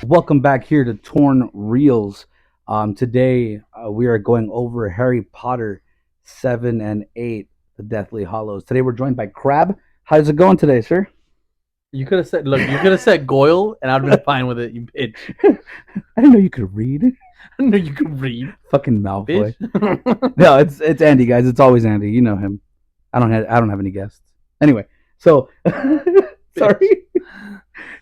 Welcome back here to Torn Reels. Today we are going over Harry Potter 7 and 8, The Deathly Hollows. Today we're joined by Crab. How's it going today, sir? You could have said, look, you could have said Goyle, and I'd have been fine with it, you bitch. I didn't know you could read. I know you could read, Fucking Malfoy. bitch. No, it's Andy, guys. It's always Andy. You know him. I don't have any guests. Anyway, so sorry.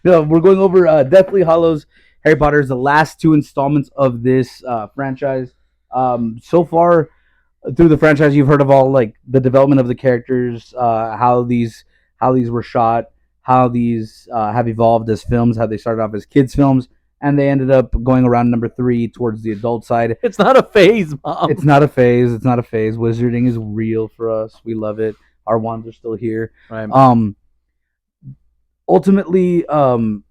No, we're going over Deathly Hollows. Harry Potter is the last two installments of this franchise. So far through the franchise, you've heard of all like the development of the characters, how these were shot, how these have evolved as films, how they started off as kids films, and they ended up going around number three towards the adult side. It's not a phase, Mom. It's not a phase. It's not a phase. Wizarding is real for us. We love it. Our wands are still here. Right. Ultimately,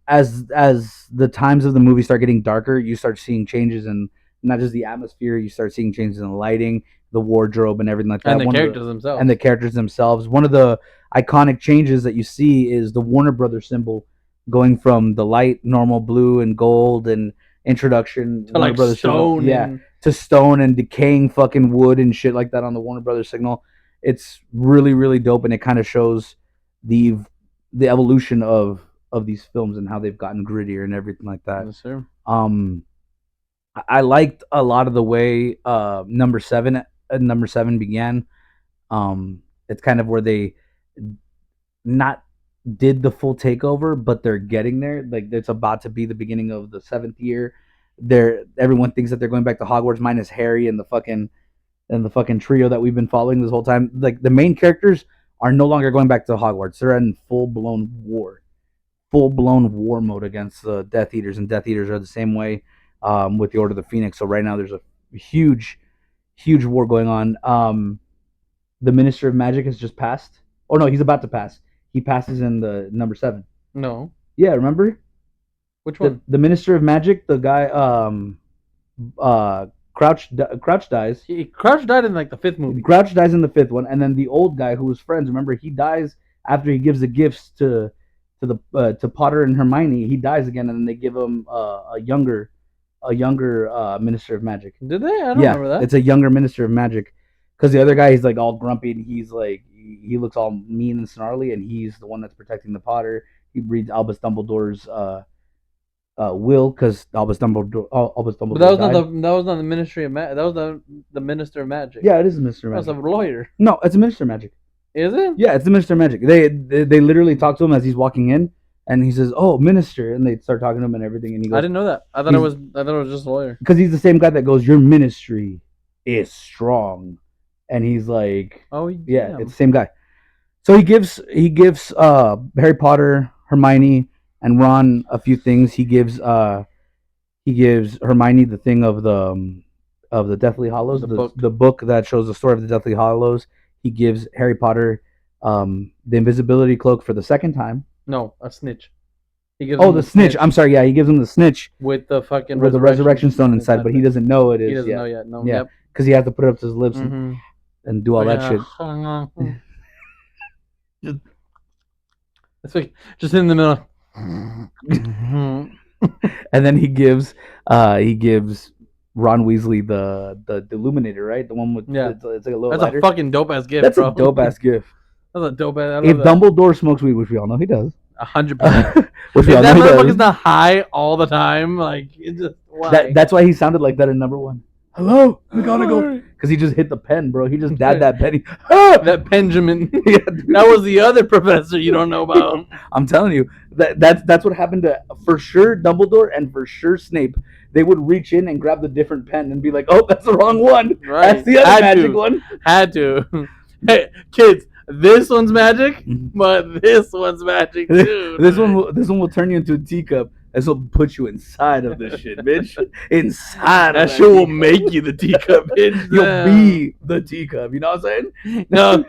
as the times of the movie start getting darker, you start seeing changes in not just the atmosphere. You start seeing changes in the lighting, the wardrobe, and everything like that. And the characters themselves. And the characters themselves. One of the iconic changes that you see is the Warner Brothers symbol going from the light normal blue and gold and introduction to like Brothers stone. Yeah, to stone and decaying fucking wood and shit like that on the Warner Brothers signal. It's really really dope, and it kind of shows the evolution of these films and how they've gotten grittier and everything like that. Yes, sir. I liked a lot of the way number seven began. It's kind of where they not did the full takeover, but they're getting there. Like it's about to be the beginning of the seventh year. Everyone thinks that they're going back to Hogwarts, minus Harry and the fucking trio that we've been following this whole time. Like the main characters are no longer going back to Hogwarts. They're in full blown war mode against the Death Eaters, and Death Eaters are the same way with the Order of the Phoenix. So right now there's a huge war going on. The Minister of Magic has just passed. Oh no, he's about to pass. He passes in the number 7. No. Yeah, remember? Which one? The Minister of Magic, the guy Crouch dies. Crouch died in like the 5th movie. Crouch dies in the 5th one, and then the old guy who was friends, remember, he dies after he gives the gifts to Potter and Hermione. He dies again, and then they give him a younger Minister of Magic. Did they? I don't remember that. It's a younger Minister of Magic, because the other guy, he's like all grumpy and he's like he looks all mean and snarly, and he's the one that's protecting the Potter. He reads Albus Dumbledore's will, because Albus Dumbledore. But that was not the Ministry of Magic. That was the Minister of Magic. Yeah, it is a Minister of Magic. That's a lawyer. No, it's a Minister of Magic. Is it? Yeah, it's the Minister of Magic. They literally talk to him as he's walking in, and he says, "Oh, Minister," and they start talking to him and everything, and he goes, I didn't know that. I thought it was just a lawyer. Because he's the same guy that goes, "Your ministry is strong," and he's like, "Oh yeah, it's the same guy." So he gives Harry Potter, Hermione, and Ron a few things. He gives Hermione the thing of the Deathly Hollows, the book that shows the story of the Deathly Hollows. He gives Harry Potter the invisibility cloak for the second time. No, a snitch. He gives the snitch. I'm sorry, yeah, he gives him the snitch with the fucking resurrection stone inside, but he doesn't know it is. He doesn't know yet. No, yeah, because he has to put it up to his lips and do all that shit. Just in the middle. And then he gives Ron Weasley the Illuminator, right? The one with it's like a little. That's lighter. A fucking dope ass gift. That's bro. a dope ass gift. That's a dope ass. If Dumbledore smokes weed, which we all know he does, 100%. Which if that motherfucker's not high all the time, like it's just why? That's why he sounded like that in number 1. Hello, McGonagall. Because he just hit the pen, bro. He just dabbed that pen. That Benjamin. Yeah, that was the other professor you don't know about. I'm telling you, that's what happened to for sure Dumbledore and for sure Snape. They would reach in and grab the different pen and be like, "Oh, that's the wrong one. Right. That's the other magic one." Had to. Hey, kids, this one's magic, but this one's magic too. This one will turn you into a teacup. This will put you inside of this shit, bitch. Inside that shit will make you the teacup, bitch. You'll be the teacup. You know what I'm saying? No,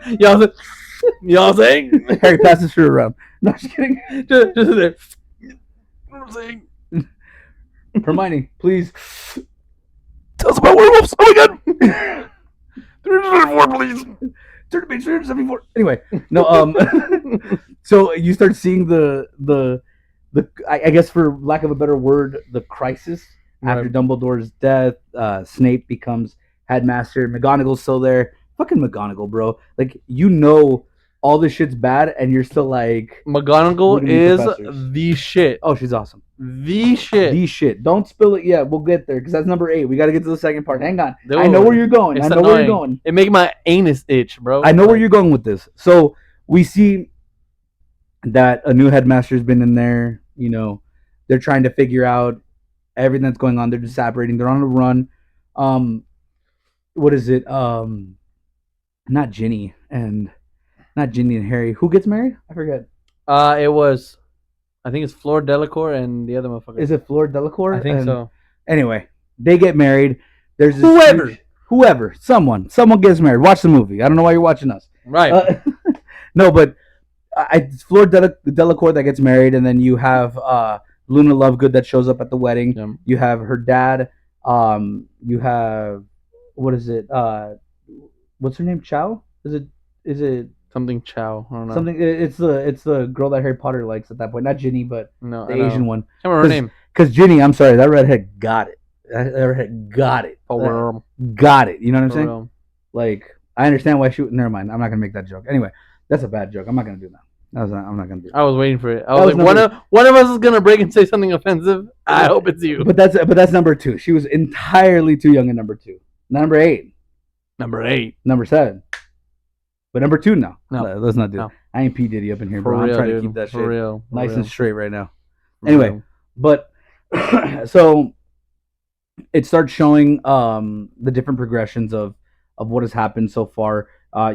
y'all saying? Harry passes shit around. No, just kidding. Just there. What I'm saying? Hermione, please tell us about werewolves. Oh my god. 374, please. Turn to page 374. Anyway, no. So you start seeing the I guess for lack of a better word, the crisis after Right. Dumbledore's death. Snape becomes headmaster. McGonagall's still there. Fucking McGonagall, bro. Like all this shit's bad, and you're still like, we're McGonagall gonna be is professors. the shit. Oh, she's awesome. The shit. The shit. Don't spill it yet. We'll get there because that's number 8. We got to get to the second part. Hang on. Dude, I know where you're going. it's I know where you're annoying. going. It make my anus itch, bro. I know where you're going with this. So we see that a new headmaster's been in there. You know, they're trying to figure out everything that's going on. They're just separating. They're on a run. What is it? Not Ginny and Harry. Who gets married? I forget. It was, I think it's Fleur Delacour and the other motherfucker. Is it Fleur Delacour? I think so. Anyway, they get married. There's this Whoever. someone gets married. Watch the movie. I don't know why you're watching us. Right. No, but it's Fleur Delacour that gets married, and then you have Luna Lovegood that shows up at the wedding. Yeah. You have her dad. You have what is it? What's her name? Chow? Is it Something Chow. I don't know. something? It's the girl that Harry Potter likes at that point. Not Ginny, but No, the I know. Asian one. Can't remember her name. Because Ginny, I'm sorry, that redhead got it. That redhead got it. Got it. You know what I'm saying? Like, I understand why she. Never mind. I'm not gonna make that joke. Anyway, that's a bad joke. I'm not gonna do that. I'm not gonna do that. I was waiting for it. I That was was like, one of us is gonna break and say something offensive. I hope it's you. But that's number 2. She was entirely too young at number 2. Number 8. Number 8. Number 7. But number 2 now. No. Let's not do No. it. I ain't P Diddy up in here, For bro. real, I'm trying dude. to keep that For shit real. For nice real. and straight right now. For Anyway, real. but so it starts showing the different progressions of what has happened so far.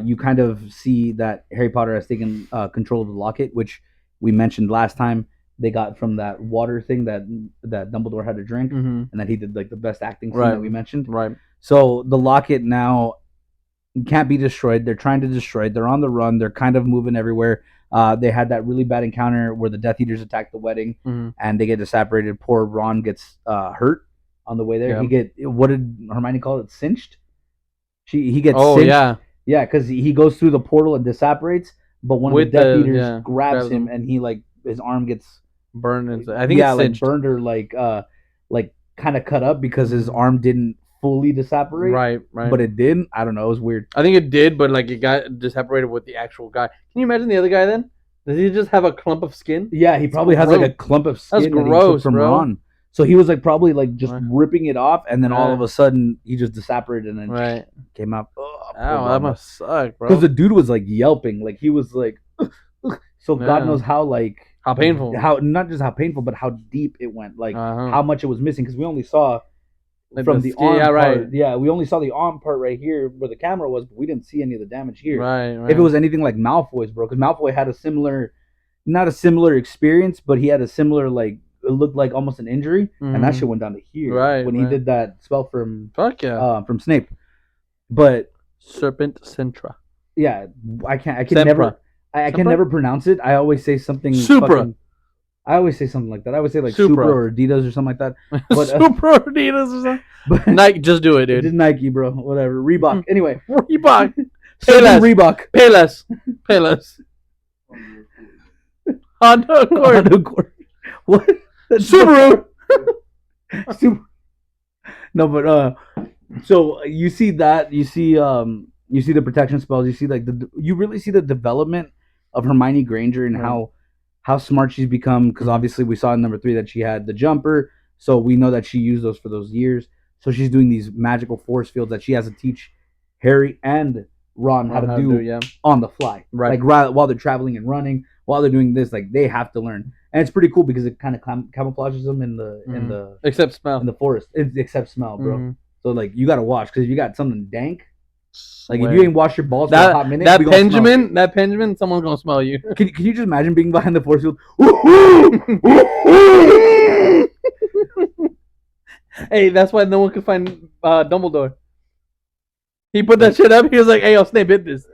You kind of see that Harry Potter has taken control of the locket, which we mentioned last time. They got from that water thing that Dumbledore had to drink, Mhm. and that he did like the best acting scene Right. that we mentioned. Right. So the locket now can't be destroyed. They're trying to destroy it. They're on the run. They're kind of moving everywhere. They had that really bad encounter where the Death Eaters attack the wedding, Mhm. and they get separated. Poor Ron gets hurt on the way there. Yeah. What did Hermione call it? Cinched. He gets Oh cinched. yeah. Because he goes through the portal and disapparates, but one With of the Death the- Eaters yeah, grabs grabs him, him. and he like his arm gets Burned. And I think it's like cinched. burned or like kind of cut up because his arm didn't fully disapparate. Right. Right. But it didn't. I don't know. It was weird. I think it did, but like it got just separated with the actual guy. Can you imagine the other guy then? Does he just have a clump of skin? Yeah, he probably has like a clump of skin That's that he took gross, from bro. Ron. So he was like probably like just Right. ripping it off, and then all Yeah. of a sudden he just disapparated and then Right. came out. Ow, that must suck, bro. Because the dude was like yelping, like he was like, so God Yeah. knows how like How painful. how not just how painful, but how deep it went, like Uh-huh. how much it was missing. Because we only saw Like from the skin- arm yeah, part. right. Yeah, we only saw the arm part right here where the camera was, but we didn't see any of the damage here. Right. Right. If it was anything like Malfoy's, bro, because Malfoy had a similar, not a similar experience, but he had a similar like it looked like almost an injury, and that Mhm. shit went down to here Right, when he right. did that spell from Fuck yeah. Snape. But Serpent Centra. yeah, I can Sempra. never, I can Sempra? never pronounce it. I always say something Supra. fucking- I always say something like that. I always say like Supra. Supra or Adidas or something like that. But, Super Adidas or something. But Nike, just do it, it dude. is Nike, bro. Whatever. Reebok. Anyway, Reebok. Certain less. Reebok. Pay less. Pay less. Honda Accord. Honda Accord. What? That's Subaru. Super. No, but so you see that you see the protection spells. You see like you really see the development of Hermione Granger and Right. how smart she's become. Because obviously we saw in number 3 that she had the jumper, so we know that she used those for those years. So she's doing these magical force fields that she has to teach Harry and Ron how to do yeah. on the fly. Right. Like while they're traveling and running, while they're doing this, like they have to learn, and it's pretty cool because it kind of camouflages them in the Except smell. in the forest, except smell, bro. Mhm. So like you gotta watch because if you got something dank, like if Swear. you ain't washed your balls for a hot minute, that we gonna smell Benjamin, someone's gonna smell you. you. Can you just imagine being behind the force field? Hey, that's why no one could find Dumbledore. He put that shit up. He was like, "Hey, yo, Snape, hit this."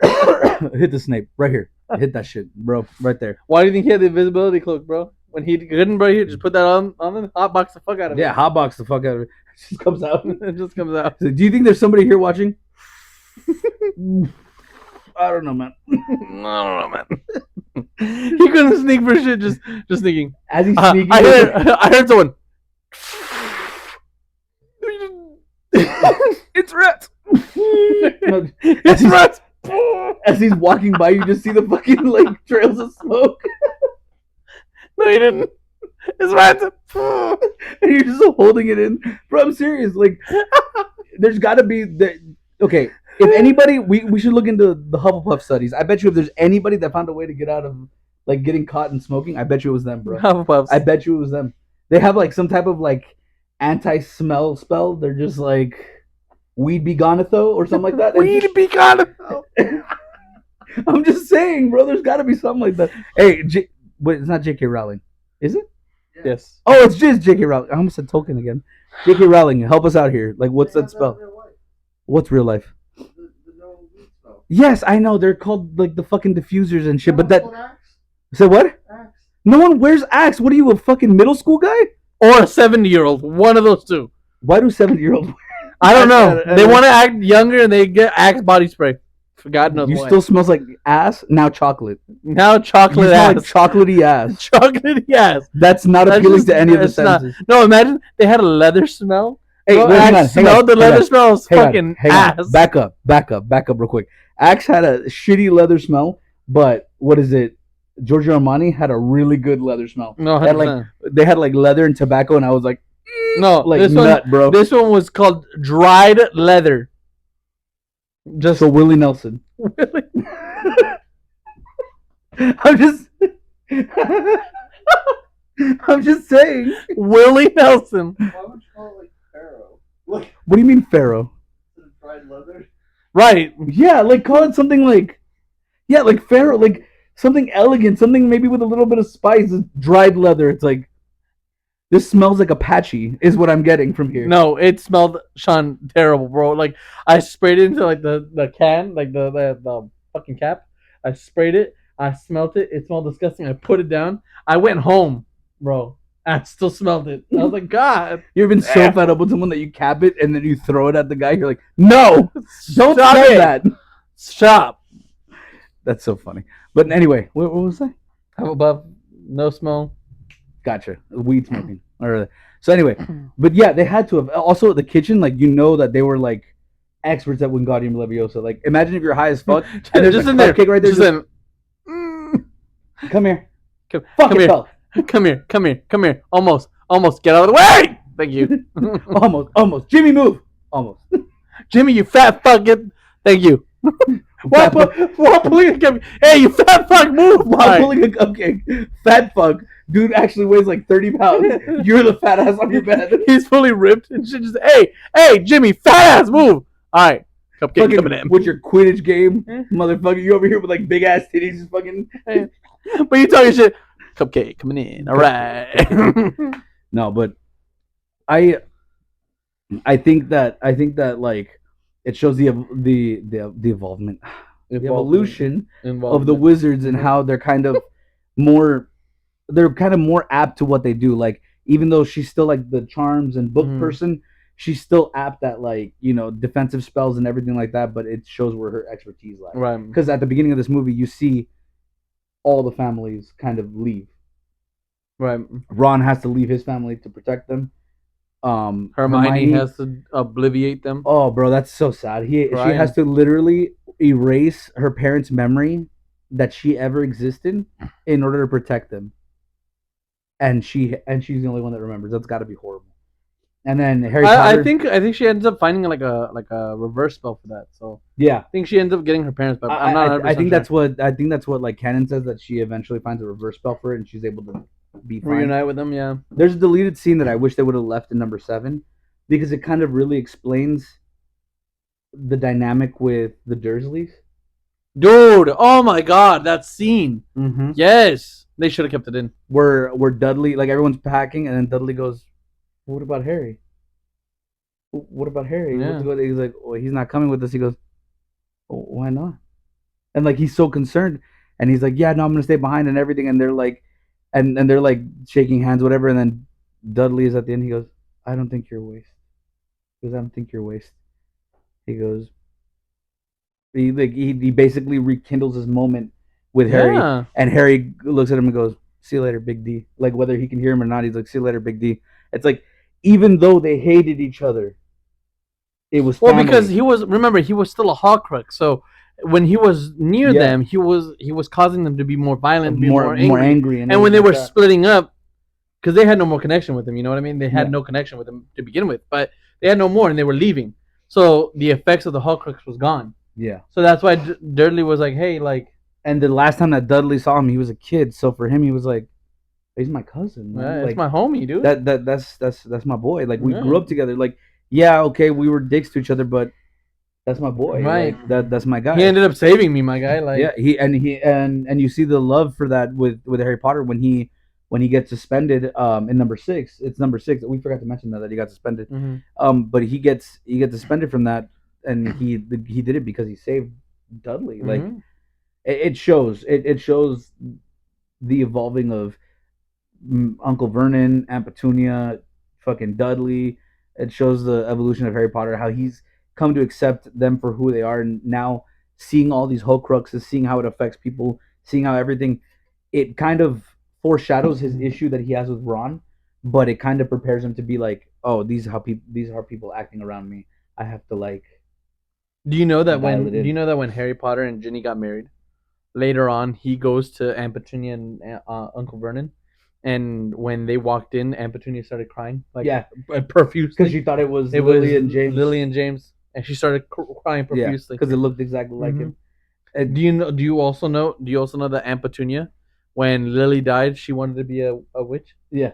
Hit the Snape right here. Hit that shit, bro, right there. Why do you think he had the invisibility cloak, bro? When he couldn't, bro, he just put that on him, hotbox the fuck out of it. Yeah, hotbox the fuck out of it. It just comes out. It just comes out. So, do you think there's somebody here watching? I don't know, man. I don't know, man. He couldn't sneak for shit. Just sneaking. As he's Uh, sneaking, I heard someone. it's rats. No, It's he's- rats. as he's walking by, you just see the fucking like trails of smoke, No, he didn't. It's rats. and you're just holding it in. Bro, I'm serious. Like, there's got to be the okay. If anybody, we should look into the Hufflepuff studies. I bet you if there's anybody that found a way to get out of like getting caught in smoking, I bet you it was them, bro. Hufflepuffs. I bet you it was them. They have like some type of like anti-smell spell. They're just like weed be gonetho or something like that. Weed be gone. I'm just saying, bro. There's got to be something like that. Hey, wait, it's not J.K. Rowling, is it? Yes. Oh, it's just J.K. Rowling. I almost said Tolkien again. J.K. Rowling, help us out here. Like, what's that spell? What's real life? Yes, I know. They're called like the fucking diffusers and shit. But that. So what? No one wears Axe. What are you, a fucking middle school guy? Or a 70-year-old. One of those two. Why do 70-year-olds? I don't know. I They don't- want to act younger and they get Axe body spray. For God knows You why. still smells like ass. Now chocolate. Now You chocolate smell ass. like chocolatey ass. Chocolate ass. That's not That's appealing just- to any of the it's not. senses. No, imagine they had a leather smell. Hey, Bro, wait, hang Axe on, hang on, smelled the hang leather on. smells Hang on, fucking hang on. ass. Back up real quick. Axe had a shitty leather smell, but what is it? Giorgio Armani had a really good leather smell. No, They had 100%. they had like leather and tobacco, and I was like, No, like this nut, bro. This one was called dried leather. Just So Willie Nelson. really. I'm just, I'm just saying. Willie Nelson. Why would you call it like Pharaoh? Like What do you mean Pharaoh? dried leather? Right. Yeah, like call it something like, yeah, like Pharaoh, like something elegant, something maybe with a little bit of spice. It's dried leather. It's like, this smells like Apache, is what I'm getting from here. No, it smelled Sean terrible, bro. Like I sprayed it into like the can, like the fucking cap. I sprayed it. I smelled it. It smelled disgusting. I put it down. I went home, bro. I still smelled it. I was like, God, You've been so fed up with someone that you cap it and then you throw it at the guy. You're like, no, don't stop say it. that. Stop. That's so funny. But anyway, what was that? Hufflepuff, no smell. Gotcha. Weed smoking. Or so anyway, but yeah, they had to have. Also, the kitchen, like you know that they were like experts at Wingardium Leviosa. Like, imagine if you're high as fuck and there's Just a in there. cupcake right there. Just Just, in. come here. Come, Fuck come here. yourself. Come here. Almost. Get out of the way. Thank you. Almost. Jimmy, move. Almost. Jimmy, you fat fuck. Thank you. Why pulling a cupcake? Hey, you fat fuck, move! While Alright. pulling a cupcake, fat fuck, dude actually weighs like 30 pounds. You're the fat ass on your bed. He's fully ripped and shit. Just hey, Jimmy, fat ass, move! All right, cupcake Fucking coming in. with your Quidditch game, motherfucker. You over here with like big ass titties, just fucking. But you talking shit. Cupcake coming in. All right. No, but I think that like it shows the evolvement, the evolution of the wizards and how they're kind of more apt to what they do. Like, even though she's still like the charms and book Mhm. person, she's still apt at like, you know, defensive spells and everything like that, but it shows where her expertise lies. Right. Because at the beginning of this movie you see all the families kind of leave. Right. Ron has to leave his family to protect them. Hermione has to obliviate them. Oh, bro, that's so sad. She Right. has to literally erase her parents' memory that she ever existed in order to protect them. And she's the only one that remembers. That's got to be horrible. And then Harry Potter. I think she ends up finding like a reverse spell for that. So yeah. I think she ends up getting her parents back. I'm not. I think 100% that's sure. what like canon says, that she eventually finds a reverse spell for it and she's able to be fine. Reunite with them. Yeah. There's a deleted scene that I wish they would have left in number 7 because it kind of really explains the dynamic with the Dursleys. Dude, oh my God, that scene. Mm-hmm. Yes, they should have kept it in. Where Dudley, like everyone's packing, and then Dudley goes, "What about Harry? What about Harry?" Yeah. He's like, "Well, he's not coming with us." He goes, "Oh, why not?" And like he's so concerned, and he's like, "Yeah, no, I'm gonna stay behind and everything." And they're like, and they're like shaking hands, whatever. And then Dudley is at the end. He goes, "I don't think you're a waste." He goes, "I don't think you're a waste." He goes, he basically rekindles his moment with Harry, Yeah. and Harry looks at him and goes, "See you later, Big D." Like whether he can hear him or not, he's like, "See you later, Big D." It's like even though they hated each other, it was Well, family. because he was still a Horcrux, so when he was near Yeah. them, he was causing them to be more violent, be more angry. more angry, And when they everything were like that. splitting up, because they had no more connection with him, you know what I mean? They had Yeah. no connection with him to begin with, but they had no more, and they were leaving. So the effects of the Horcrux was gone. Yeah. So that's why Dudley was like, "Hey, like, And the last time that Dudley saw him, he was a kid. So for him, he was like, "He's my cousin, man. it's Like my homie, dude." that's my boy. Like we Yeah. grew up together. Like yeah, okay, we were dicks to each other, but that's my boy. Right. Like, that's my guy. He ended up saving me, my guy. Like, yeah, and you see the love for that with Harry Potter when he gets suspended in number 6. It's number 6. We forgot to mention that he got suspended. But he gets suspended from that, and he did it because he saved Dudley. Like Mhm. it shows it shows the evolving of Uncle Vernon, Aunt Petunia, fucking Dudley. It shows the evolution of Harry Potter, how he's come to accept them for who they are, and now seeing all these Horcruxes, seeing how it affects people, seeing how everything, it kind of foreshadows his issue that he has with Ron, but it kind of prepares him to be like, oh, these are people acting around me. I have to like. Do you know that Dial it in. when Harry Potter and Ginny got married, later on he goes to Aunt Petunia and Uncle Vernon, and when they walked in, Aunt Petunia started crying, like Yeah. profusely, Because she thought it was it Lily was and James. Lily and James, and she started crying Yeah, profusely. because it looked exactly like Mhm. him. And Do you know? Do you also know that Aunt Petunia, when Lily died, she wanted to be a witch. yeah,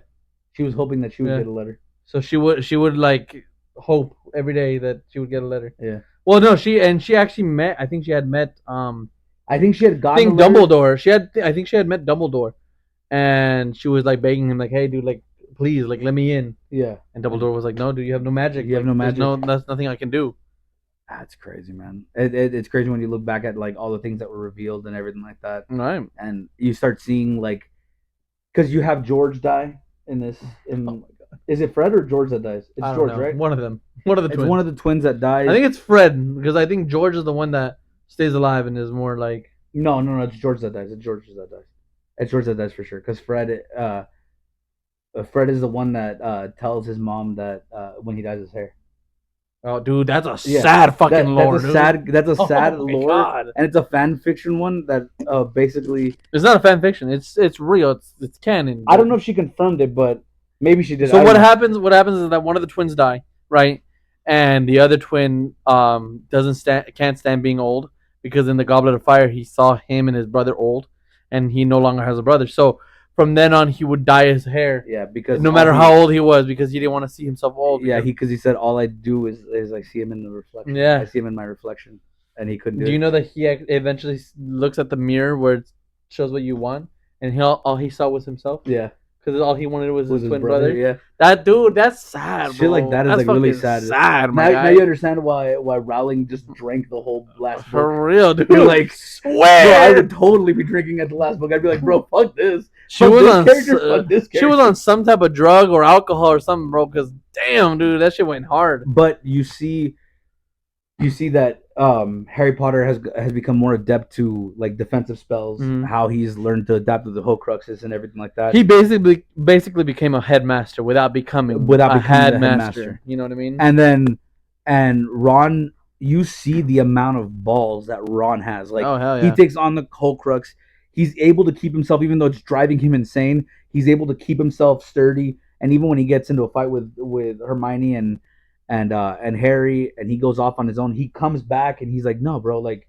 she was hoping that she would Yeah. get a letter. So she would like hope every day that she would get a letter. Yeah. Well, no, she actually met. I think she had met I think she had I gotten think a letter. Dumbledore. I think she had met Dumbledore, and she was like begging him, like, "Hey, dude, like, please, like, let me in." Yeah, And Dumbledore was like, "No, dude, you have no magic. You have no there's magic." That's nothing I can do." That's crazy, man. It's crazy when you look back at like all the things that were revealed and everything like that, Right. and you start seeing like, because you have George die in this. In Oh my is it Fred or George that dies? It's I don't George, know. right? One of them. One of the It's twins. one of the twins that dies. I think it's Fred because I think George is the one that stays alive and is more like. no, it's George that dies. It's George that dies. It's George that dies for sure. Because Fred is the one that tells his mom that when he dyes his hair. Oh, dude, that's a Yeah, sad fucking lore, that's a dude. sad. That's a Oh sad my lore, God. and it's a fan fiction one that basically. It's not a fan fiction. It's real. It's canon. I don't know if she confirmed it, but maybe she did. So I what don't know. happens? What happens is that one of the twins die, right? And the other twin can't stand being old because in the Goblet of Fire he saw him and his brother old, and he no longer has a brother. So from then on he would dye his hair, Yeah, because no matter how old he was, because he didn't want to see himself old. Yeah, because- he said all I do is I see him in the reflection. Yeah. I see him in my reflection, and he couldn't do, Do it. you know that he eventually looks at the mirror where it shows what you want, and all he saw was himself? Yeah, Because all he wanted was was his twin brother. Yeah, That dude, that's sad, Shit bro. like that is, That's like, really fucking sad. Sad, my now guy. you understand why Rowling just drank the whole last book. For real, dude. You're like, bro, swear. I would totally be drinking at the last book. I'd be like, bro, fuck this. She Fuck was this on. character, fuck this She was character. on some type of drug or alcohol or something, bro. Because damn, dude, that shit went hard. But you see that Harry Potter has become more adept to like defensive spells. Mhm. How he's learned to adapt to the Horcruxes and everything like that. He basically became a headmaster without becoming a headmaster. You know what I mean? And Ron, you see the amount of balls that Ron has. Like oh hell he yeah. takes on the Horcrux. He's able to keep himself, even though it's driving him insane. He's able to keep himself sturdy. And even when he gets into a fight with Hermione and Harry, and he goes off on his own, he comes back and he's like, "No, bro, like,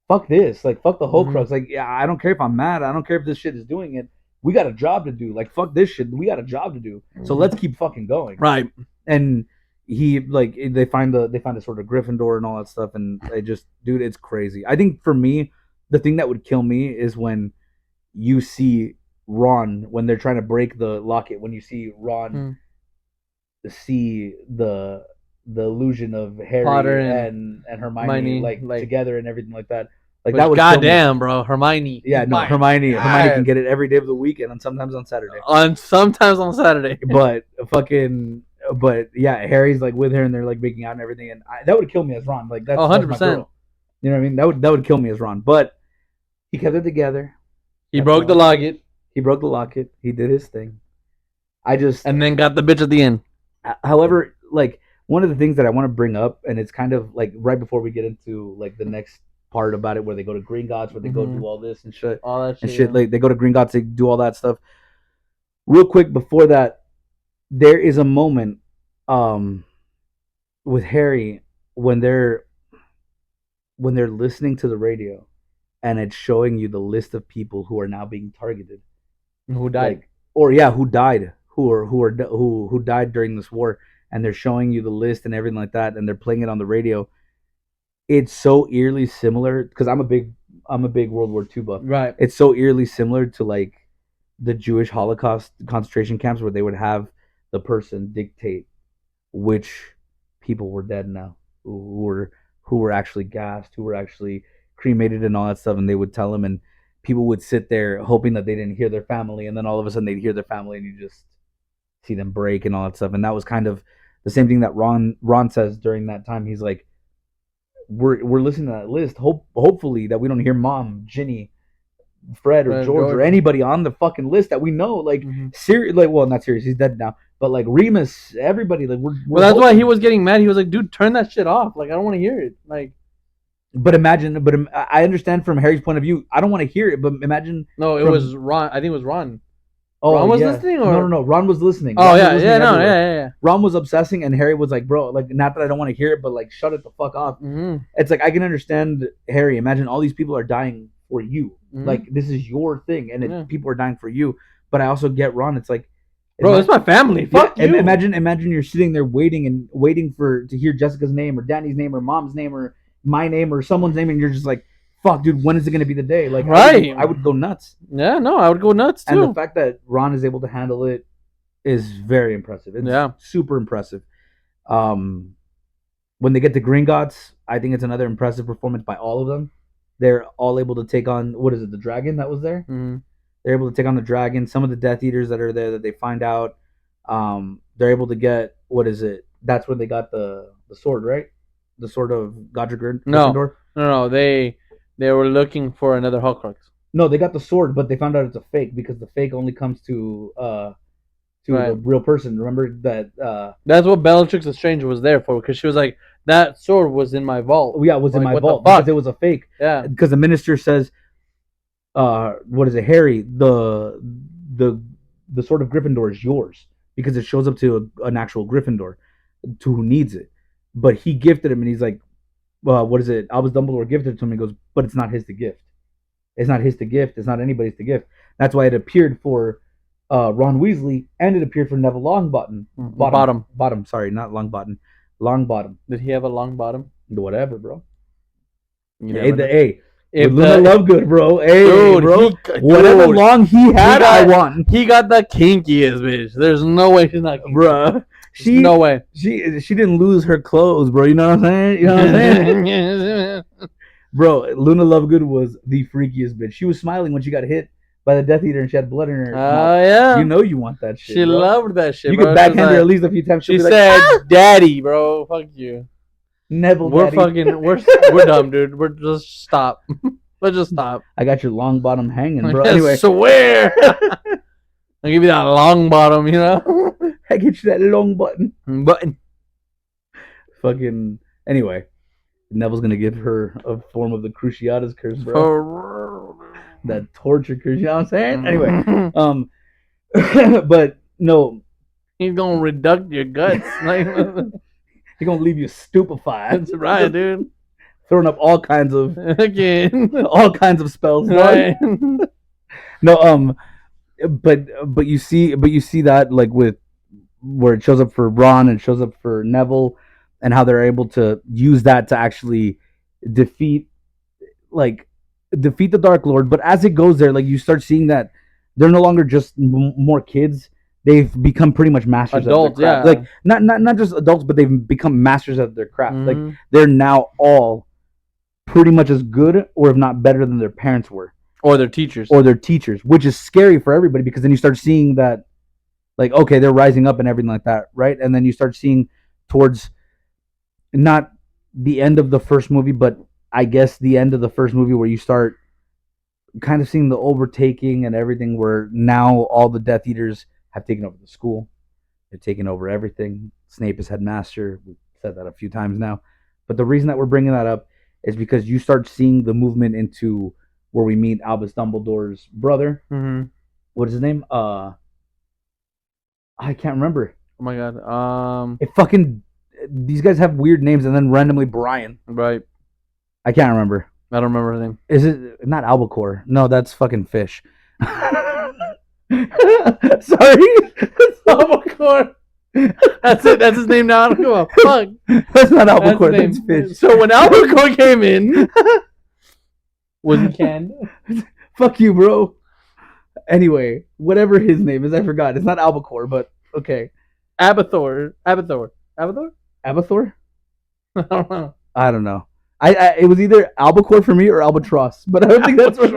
fuck this, like, fuck the Horcrux. Like, yeah, I don't care if I'm mad. I don't care if this shit is doing it. We got a job to do. Like, fuck this shit. We got a job to do. So let's keep fucking going." Right. And he they find a sort of Gryffindor and all that stuff, and they just, dude, it's crazy. I think for me, the thing that would kill me is when you see Ron, when they're trying to break the locket, when you see Ron see the illusion of Harry Potter and Hermione like together and everything like that. Like that would goddamn, bro, Hermione. Yeah, no, Hermione can get it every day of the week and sometimes on Saturday. Sometimes on Saturday. But yeah, Harry's like with her and they're like making out and everything, and that would kill me as Ron. Like that's 100%. my girl. You know what I mean? That would kill me as Ron. But He kept it together. He That's broke the all. locket He broke the locket. He did his thing. I just, and then got the bitch at the end. however, like one of the things that I want to bring up, and it's kind of like right before we get into like the next part about it, where they go to Green Gods, where they go Mhm. do all this and shit All that and shit. shit. yeah. Like they go to Green Gods, they do all that stuff. Real quick before that, there is a moment, um, with Harry when they're listening to the radio, and it's showing you the list of people who are now being targeted. Who died? Like, or yeah, who died, who died during this war, and they're showing you the list and everything like that, and they're playing it on the radio. It's so eerily similar because I'm a big World War II buff. Right. It's so eerily similar to like the Jewish Holocaust concentration camps, where they would have the person dictate which people were dead now, who were actually gassed, who were actually cremated and all that stuff, and they would tell them, and people would sit there hoping that they didn't hear their family, and then all of a sudden they'd hear their family, and you just see them break and all that stuff, and that was kind of the same thing that Ron says during that time. He's like, we're listening to that list, hopefully that we don't hear Mom, Ginny, Fred or George or anybody on the fucking list that we know, like Mhm. serious, like, well, not serious, he's dead now, but like Remus, everybody, like we're Well, that's why hoping. he was getting mad. He was like, "Dude, turn that shit off. Like, I don't want to hear it." Like, But imagine, I understand from Harry's point of view. I don't want to hear it, but imagine. no, it From- was Ron. I think it was Ron. Oh, Ron was yeah. listening, or No. Ron was listening. Oh Ron was yeah, listening yeah, no, everywhere. yeah. Ron was obsessing, and Harry was like, "Bro, like, not that I don't want to hear it, but like, shut it the fuck off." Mm-hmm. It's like I can understand Harry. Imagine all these people are dying for you. Mhm. Like this is your thing, and Yeah. people are dying for you. But I also get Ron. It's like, Bro, it's my family. Fuck yeah, you. Imagine you're sitting there waiting to hear Jessica's name or Danny's name or Mom's name or my name or someone's name, and you're just like, "Fuck, dude, when is it gonna be the day?" Like, Right. I would go nuts. Yeah, no, I would go nuts And the too. fact that Ron is able to handle it is very impressive. It's Yeah. super impressive. When they get to Green Gods, I think it's another impressive performance by all of them. They're all able to take on, what is it, the dragon that was there? Mhm. They're able to take on the dragon. Some of the Death Eaters that are there that they find out, they're able to get, what is it? That's where they got the sword, right? The sword of Godric No. Gryffindor. No, they were looking for another Horcrux. No, they got the sword, but they found out it's a fake because the fake only comes to the Right. real person. Remember that? That's what Bellatrix Lestrange was there for, because she was like, that sword was in my vault. Yeah, it was in Like, my what the vault fuck? because it was a fake. Yeah. Because the minister says, what is it, Harry? The sword of Gryffindor is yours because it shows up to an actual Gryffindor, to who needs it. But he gifted him, and he's like, what is it? Albus Dumbledore gifted it to him. He goes, but it's not his to gift. It's not his to gift. It's not anybody's to gift. That's why it appeared for Ron Weasley, and it appeared for Neville Longbottom. Bottom. Sorry, not Longbottom. Longbottom. Did he have a long bottom? Whatever, bro. You Hey, never know. hey, If Luna Lovegood, bro. Hey, dude, bro. he- Whatever dude, long he had, I want, he got the kinkiest bitch. There's no way she's not kinky. bruh. No way. She didn't lose her clothes, bro. You know what I'm saying? You know what I'm saying? Bro, Luna Lovegood was the freakiest bitch. She was smiling when she got hit by the Death Eater and she had blood in her mouth. Yeah. You know you want that shit. She bro. loved that shit. You bro. could She backhand was her at like- least a few times. She She'll be said, like, "Ah, "Daddy, bro, fuck you." Neville, We're daddy." fucking. We're dumb, dude. We're just stop. Let's just stop. I got your long bottom hanging, bro. I Anyway, swear. I'll give you that long bottom, you know. I get you that long button. Button. Fucking. Anyway, Neville's gonna give her a form of the Cruciatus curse, bro. That torture curse. You know what I'm saying? Anyway, but no, He's gonna reduct your guts. Like, he's gonna leave you stupefied. that's right, dude. Throwing up all kinds of Again. spells. dog. Right. No, but you see that, like, with where it shows up for Ron and shows up for Neville, and how they're able to use that to actually defeat the Dark Lord. But as it goes there, like, you start seeing that they're no longer just more kids. They've become pretty much masters Adults, of their craft. yeah. Like, not just adults, but they've become masters of their craft. Like, Mhm. they're now all pretty much as good, or if not better, than their parents were, Or their teachers. or their teachers, which is scary for everybody, because then you start seeing that, like, okay, they're rising up and everything like that, right? And then you start seeing towards not the end of the first movie, but I guess the end of the first movie, where you start kind of seeing the overtaking and everything, where now all the Death Eaters have taken over the school. They're taking over everything. Snape is headmaster. We've said that a few times now. But the reason that we're bringing that up is because you start seeing the movement into where we meet Albus Dumbledore's brother. Mm-hmm. What is his name? I can't remember. Oh my god. It fucking these guys have weird names, and then randomly Brian. Right. I can't remember. I don't remember her name. Is it not albacore? No, that's fucking fish. Sorry, It's albacore. That's it. That's his name now. I don't give a fuck. that's not That's albacore. his That's name. fish. So when albacore came in, was he canned? Fuck you, bro. Anyway, whatever his name is, I forgot. It's not albacore, but okay. Abathor. Abathor? I don't know. I don't know. I it was either albacore for me or albatross, but I don't think that's what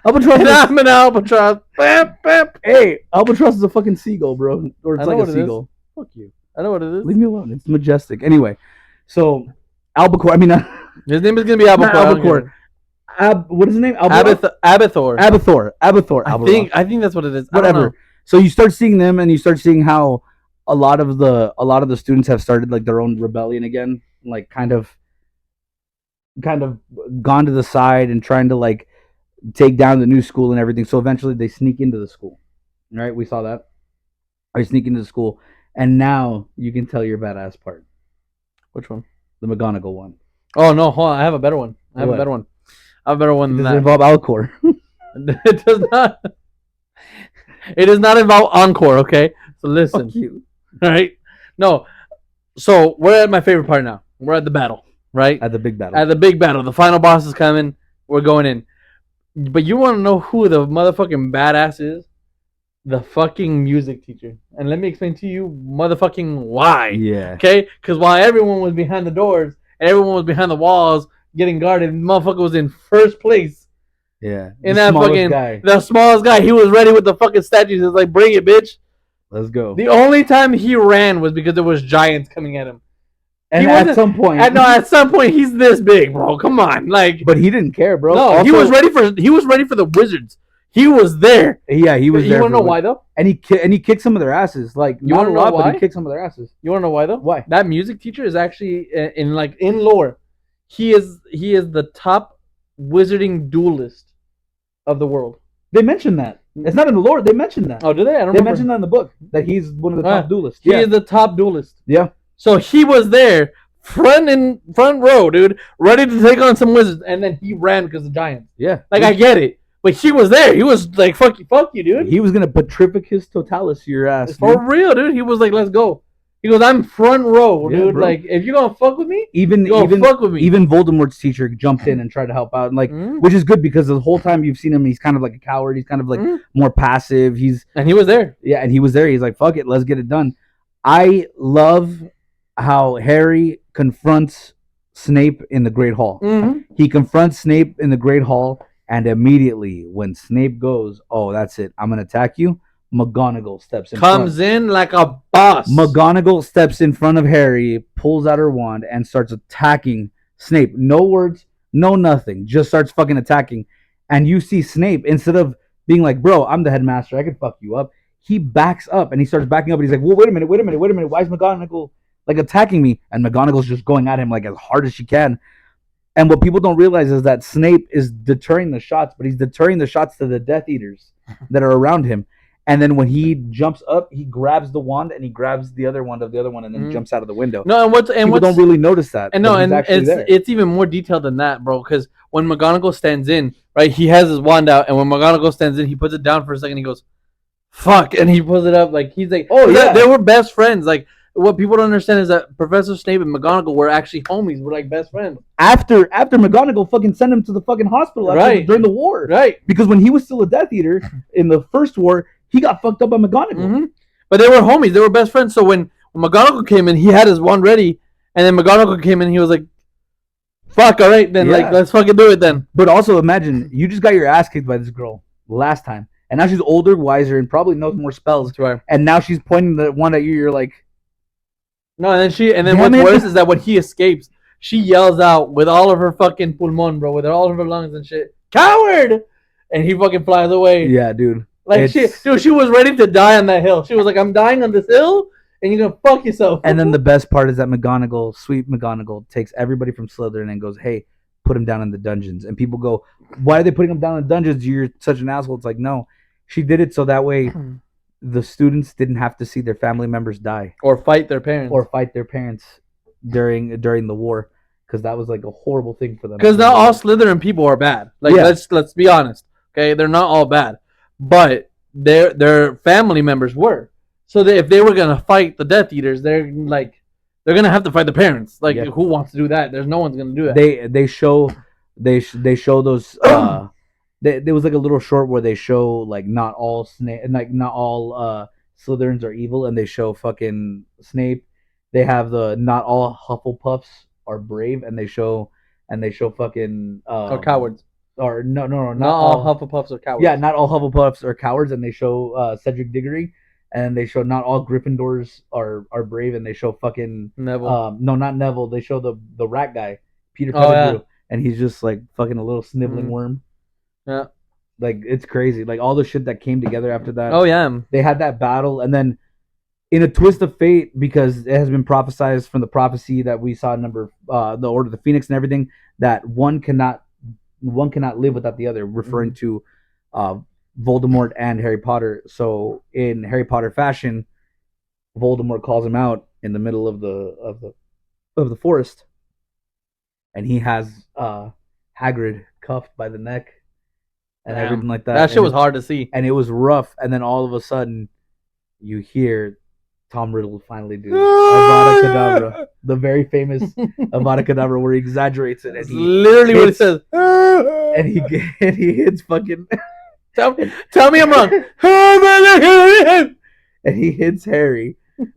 albatross. And Is, I'm an albatross. Bam, bam. hey, albatross is a fucking seagull, bro, or I it's know like what a it is. seagull. Fuck you. I know what it is. Leave me alone. It's majestic. Anyway, so albacore. I mean, His name is gonna be Albacore. not albacore. What is his name? Abathor. Abathor. I think that's what it is. I don't Whatever. know. So you start seeing them, and you start seeing how a lot of the students have started like their own rebellion again, like kind of gone to the side and trying to like take down the new school and everything. So eventually they sneak into the school. Right? We saw that. They sneak into the school, and now you can tell your badass part. Which one? The McGonagall one. Oh no, hold on. I have a better one. I have What? a better one. I have a better one Does than it that. involve Alcor? It does not. It does not involve Encore. Okay, so listen. Fuck you. All right. No. So we're at my favorite part now. We're at the battle, right? At the big battle. At the big battle. The final boss is coming. We're going in. But you want to know who the motherfucking badass is? The fucking music teacher. And let me explain to you motherfucking why. Yeah. Okay? Because while everyone was behind the doors, everyone was behind the walls getting guarded, motherfucker was in first place. Yeah. And The that smallest fucking guy. the smallest guy, he was ready with the fucking statues. It's like, bring it, bitch. Let's go. The only time he ran was because there was giants coming at him. And he at wasn't- some point, At some point he's this big, bro. Come on, like, but he didn't care, bro. no, he was ready for the wizards. He was there. Yeah, he was You there. want to for know why though? And he kicked some of their asses. Like You not wanna a know lot, but why? he kicked some of their asses. You want to know why though? Why? That music teacher is actually in lore. He is the top wizarding duelist of the world. They mentioned that. It's not in the lore. They mentioned that. Oh, do they? I don't They remember. mentioned that in the book that he's one of the Ah, top duelists. He Yeah, is the top duelist. yeah, So he was there, front row, dude, ready to take on some wizards, and then he ran because of giants. yeah. Like, I get it, but he was there. He was like, fuck you, dude. He was gonna petrificus totalis your ass. For Dude. real, dude. He was like, let's go. He goes, I'm front row, Yeah, dude. bro. Like, if you're gonna fuck with me, Even you gonna even fuck with me. even Voldemort's teacher jumped in and tried to help out, and like, Mhm. which is good because the whole time you've seen him, he's kind of like a coward. He's kind of like Mhm. more passive. He's And he was there. yeah, and he was there. He's like, fuck it, let's get it done. I love how Harry confronts Snape in the Great Hall. Mm-hmm. He confronts Snape in the Great Hall, and immediately when Snape goes, "Oh, that's it, I'm gonna attack you," McGonagall steps in. Comes in like a boss. McGonagall steps in front of Harry, pulls out her wand, and starts attacking Snape. No words, no nothing. Just starts fucking attacking. And you see Snape, instead of being like, "Bro, I'm the headmaster, I could fuck you up," he backs up and he starts backing up and he's like, "Well, wait a minute. Why is McGonagall like attacking me?" And McGonagall's just going at him like as hard as she can. And what people don't realize is that Snape is deterring the shots, but he's deterring the shots to the Death Eaters that are around him. And then when he jumps up, he grabs the wand and he grabs the other wand of the other one and then Mhm. jumps out of the window. No, and People what's don't really notice that. and no, but he's and actually there. it's even more detailed than that, bro. Because when McGonagall stands in, right, he has his wand out, and when McGonagall stands in, he puts it down for a second. He goes, "Fuck," and he pulls it up. Like he's like, Oh, yeah. they were best friends. Like what people don't understand is that Professor Snape and McGonagall were actually homies. We're like best friends, After McGonagall fucking sent him to the fucking hospital Right. during the war. right? Because when he was still a Death Eater in the first war, he got fucked up by McGonagall. Mm-hmm. But they were homies. They were best friends. So when McGonagall came in, he had his wand ready, and then McGonagall came in. He was like, "Fuck, all right, then, Yeah. like let's fucking do it then." But also imagine, you just got your ass kicked by this girl last time. And now she's older, wiser, and probably knows more spells. That's right. And now she's pointing the one at you, you're like, No, and then Damn what's it. worse is that when he escapes, she yells out with all of her fucking pulmon, bro, with all of her lungs and shit, "Coward!" and he fucking flies away. Yeah, dude. Like she was ready to die on that hill. She was like, "I'm dying on this hill, and you're gonna fuck yourself." And then the best part is that McGonagall, sweet McGonagall, takes everybody from Slytherin and goes, "Hey, put him down in the dungeons." And people go, "Why are they putting him down in the dungeons? You're such an asshole." It's like, no, she did it so that way the students didn't have to see their family members die or fight their parents, or fight their parents during the war, because that was like a horrible thing for them. because not all Slytherin people are bad. Like Yeah. let's be honest. Okay, they're not all bad, but their family members were. So that if they were gonna fight the Death Eaters, they're gonna have to fight the parents. Like Yeah. who wants to do that? There's no one's gonna do that. They show those. There was like a little short where they show like not all Slytherins are evil, and they show fucking Snape. They have the not all Hufflepuffs are brave, and they show fucking or cowards. or no, Not all Hufflepuffs are cowards. yeah, not all Hufflepuffs are cowards, and they show Cedric Diggory, and they show not all Gryffindors are brave, and they show fucking Neville. no, not Neville. They show the rat guy, Peter Oh, Pettigrew, yeah. and he's just like fucking a little sniveling Mhm. worm. Yeah. Like it's crazy. Like all the shit that came together after that. Oh yeah. They had that battle, and then in a twist of fate, because it has been prophesized from the prophecy that we saw in the Order of the Phoenix and everything, that one cannot live without the other, referring to Voldemort and Harry Potter. So in Harry Potter fashion, Voldemort calls him out in the middle of the forest, and he has Hagrid cuffed by the neck and Damn. everything like that. That shit And was hard to see. and it was rough. And then all of a sudden, you hear Tom Riddle finally do Avada Kedavra, the very famous Avada Kedavra, where he exaggerates it, That's and literally what it hits- says. and he hits fucking Tell me I'm wrong. and he hits Harry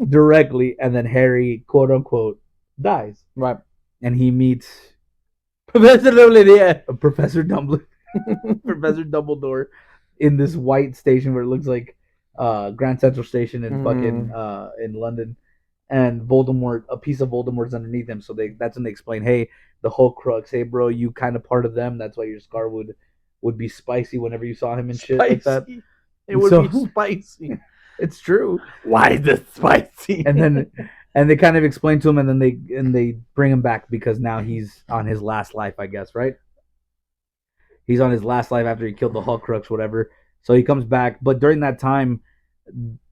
directly, and then Harry, quote unquote, dies, Right. and he meets Professor Dumbledore. Professor Dumbledore, Professor Dumbledore, in this white station where it looks like Grand Central Station in fucking in London, and Voldemort, a piece of Voldemort's underneath him. So that's when they explain, hey, the whole crux, hey bro, you kind of part of them. That's why your scar would be spicy whenever you saw him and shit like that. It would So- be spicy. It's true. Why is it spicy? And then they kind of explain to him, and then they bring him back because now he's on his last life, I guess, right? He's on his last life after he killed the Horcrux, whatever. So he comes back, but during that time,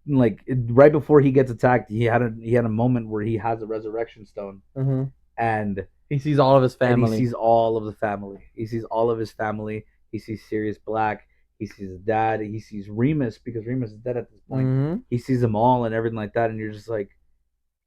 like right before he gets attacked, he had a moment where he has a resurrection stone, and He sees all of his and family. he sees all of the family. He sees all of his family. He sees Sirius Black. He sees his dad. He sees Remus, because Remus is dead at this point. Mhm. He sees them all and everything like that, and you're just like,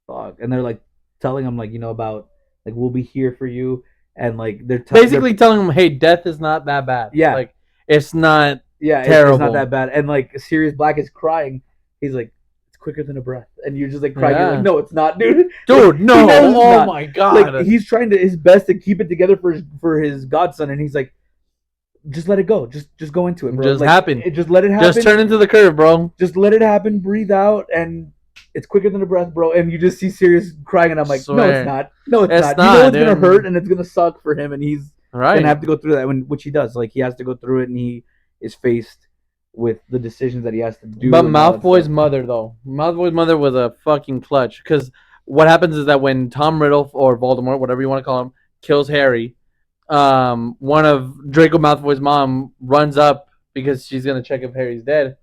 fuck. And they're like telling him, like, about like, we'll be here for you, and like they're Basically telling him, hey, death is not that bad. Yeah. Like it's not. yeah, terrible. it's not that bad. And like Sirius Black is crying. He's like, it's quicker than a breath, and you're just like crying. You're Yeah. like, no, it's not, dude. Dude, He no. knows it's Oh not. my god. Like he's trying his best to keep it together for his godson, and he's like, just let it go. Just go into it, bro. Just like, happen. Just let it happen. Just turn into the curve, bro. Just let it happen. Breathe out, and it's quicker than a breath, bro. And you just see Sirius crying, and I'm like, no, Swear. it's not. No, it's, It's not. not, You know it's gonna dude. hurt, and it's gonna suck for him, and he's Right. gonna have to go through that. Which he does. Like he has to go through it, and he is faced with the decisions that he has to do. But and all that Malfoy's stuff. mother, though. Malfoy's mother was a fucking clutch. Because what happens is that when Tom Riddle, or Voldemort, whatever you want to call him, kills Harry, one of Draco Malfoy's mom runs up because she's going to check if Harry's dead.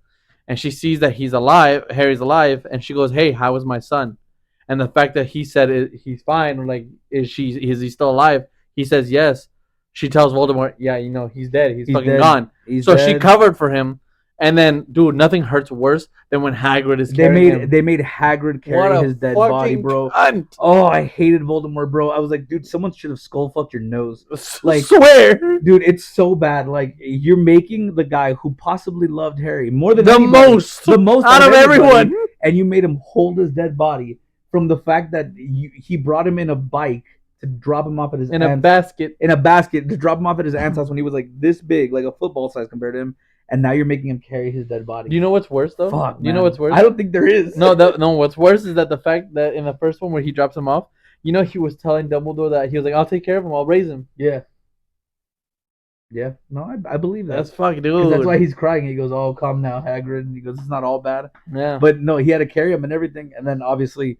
And she sees that Harry's alive, and she goes, hey, how is my son? And the fact that he said he's fine, or like, is he still alive? He says yes. She tells Voldemort, yeah, he's dead. He's fucking dead. gone. He's So she dead. covered for him, and then, dude, nothing hurts worse than when Hagrid is carrying him. They made Hagrid carry his dead body, bro. Cunt. Oh, I hated Voldemort, bro. I was like, dude, someone should have skull fucked your nose. Like- Swear, Dude, it's so bad. Like you're making the guy who possibly loved Harry more than the anybody, most the most out of everybody, everyone. and you made him hold his dead body from the fact that he brought him in a bike to drop him off at his In a aunt's, basket. in a basket to drop him off at his aunt's house when he was like this big, like a football size compared to him, and now you're making him carry his dead body. Do you know what's worse though? Fuck, Do you know man. what's worse? I don't think there is. No, no. What's worse is that the fact that in the first one where he drops him off, he was telling Dumbledore that he was like, "I'll take care of him. I'll raise him." Yeah. Yeah, no, I believe that. That's fucking 'Cause dude. that's why he's crying. He goes, "Oh, calm now, Hagrid." And he goes, "It's not all bad." Yeah. But no, he had to carry him and everything. And then obviously,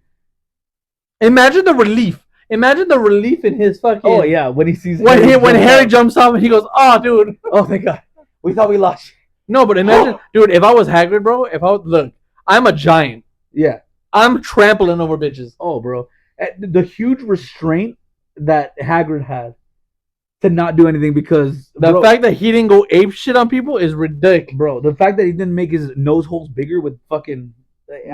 Imagine the relief. Imagine the relief in his fucking. oh yeah, when he sees When Harry jump jumps off and he goes, "Oh, dude." out. Oh thank God, we thought we lost you. No, but imagine, dude. If I was Hagrid, bro. If I was, look, I'm a giant. Yeah. I'm trampling over bitches. Oh, bro, the huge restraint that Hagrid had to not do anything because The fact that he didn't go ape shit on people is ridiculous. bro, the fact that he didn't make his nose holes bigger with fucking,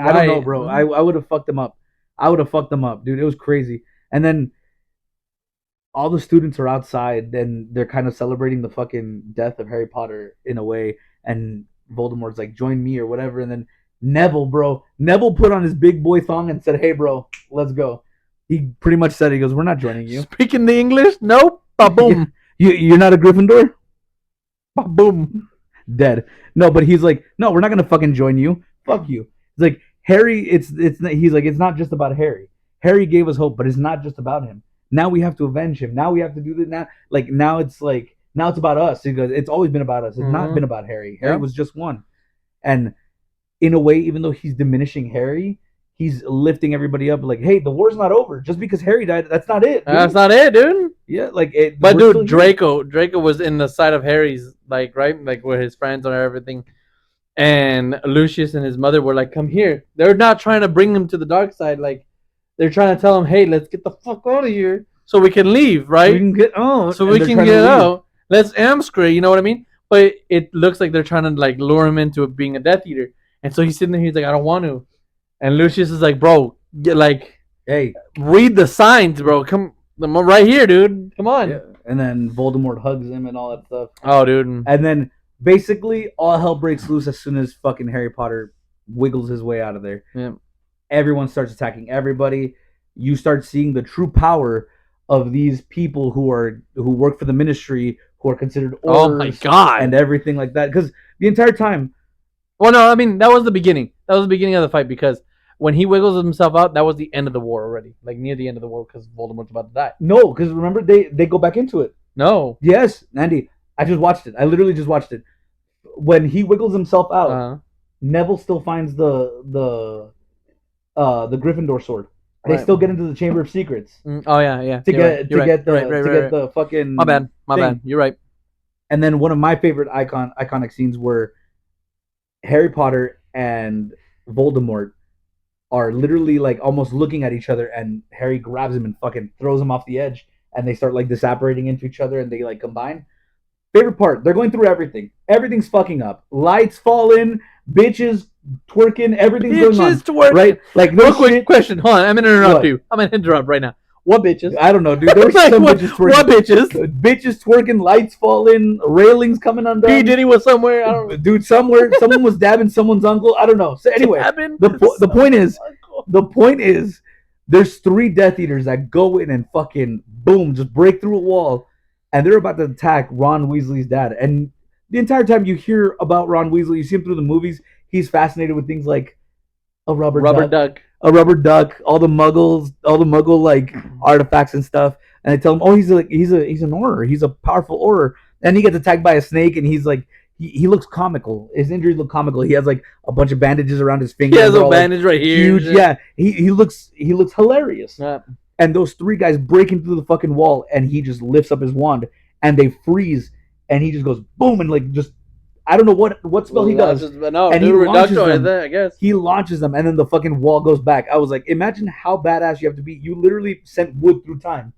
I don't know, Right. bro. I would have fucked him up. I would have fucked them up, dude. It was crazy. And then all the students are outside, and they're kind of celebrating the fucking death of Harry Potter in a way. And Voldemort's like, "Join me" or whatever. And then Neville, bro, Neville put on his big boy thong and said, "Hey, bro, let's go." He pretty much said, he goes, "We're not joining you. Speaking the English, nope. Ba-boom. You're not a Gryffindor." Ba-boom. Dead. No, but he's like, "No, we're not gonna fucking join you. Fuck you." It's like Harry. He's like, it's not just about Harry. Harry gave us hope, but it's not just about him. Now we have to avenge him. Now we have to do this. Now it's about us. He goes, it's always been about us. It's not been about Harry. Harry was just one. And in a way, even though he's diminishing Harry, he's lifting everybody up. Like, hey, the war's not over. Just because Harry died, that's not it. Dude. That's not it, dude. Yeah, like it. But we're dude, still here. Draco was in the side of Harry's, like, right, like where his friends and everything. And Lucius and his mother were like, "Come here." They're not trying to bring him to the dark side. Like, they're trying to tell him, "Hey, let's get the fuck out of here so we can leave, right? We can get oh, so and we they're can trying to get leave. out. Let's Amscray." You know what I mean? But it looks like they're trying to like lure him into being a Death Eater. And so he's sitting there. He's like, "I don't want to." And Lucius is like, "Bro, get like, Hey, read the signs, bro. Come, I'm right here, dude. Come on." yeah. And then Voldemort hugs him and all that stuff. Oh, dude. And then basically all hell breaks loose as soon as fucking Harry Potter wiggles his way out of there. Yeah. Everyone starts attacking everybody. You start seeing the true power of these people who work for the Ministry, who are considered Oh my Aurors god. and everything like that. Because the entire time, Well, no, I mean that was the beginning. That was the beginning of the fight because when he wiggles himself out, that was the end of the war already. Like near the end of the war because Voldemort's about to die. no, because remember they go back into it. No. Yes, Andy, I just watched it. I literally just watched it. When he wiggles himself out, Neville still finds the Gryffindor sword. They Right. still get into the Chamber of Secrets Oh yeah, yeah. to You're get right. to You're right. get the Right, right, to right, get the fucking. My bad. My thing. bad. You're right. And then one of my favorite iconic scenes were Harry Potter and Voldemort are literally like almost looking at each other, and Harry grabs him and fucking throws him off the edge, and they start like disapparating into each other, and they like combine. Favorite part, they're going through everything. Everything's fucking up. Lights falling, bitches twerking, everything's going on. Bitches twerking. Right? Like no Real quick shit. question. Hold on. I'm gonna interrupt What? you. I'm gonna interrupt right now. What bitches? I don't know, dude. There were Like, some what, bitches twerking. what bitches? Bitches twerking, lights falling, railings coming undone. P Diddy was somewhere. I don't know. Dude, somewhere someone was dabbing someone's uncle. I don't know. So anyway, Happened? the point is, there's 3 Death Eaters that go in and fucking boom, just break through a wall, and they're about to attack Ron Weasley's dad. And the entire time you hear about Ron Weasley, you see him through the movies. He's fascinated with things like a rubber duck. a rubber duck, all the Muggle like artifacts and stuff. And they tell him, oh, he's an Auror, he's a powerful Auror. And he gets attacked by a snake, and he's like, he looks comical. His injuries look comical. He has like a bunch of bandages around his fingers. He has a like, bandage right here. huge. Yeah, he looks hilarious. Yeah. And those 3 guys break into the fucking wall, and he just lifts up his wand, and they freeze, and he just goes boom, and like just I don't know what spell he does. No, And and he he launches right them. there, I guess. He launches them, and then the fucking wall goes back. I was like, imagine how badass you have to be. You literally sent wood through time.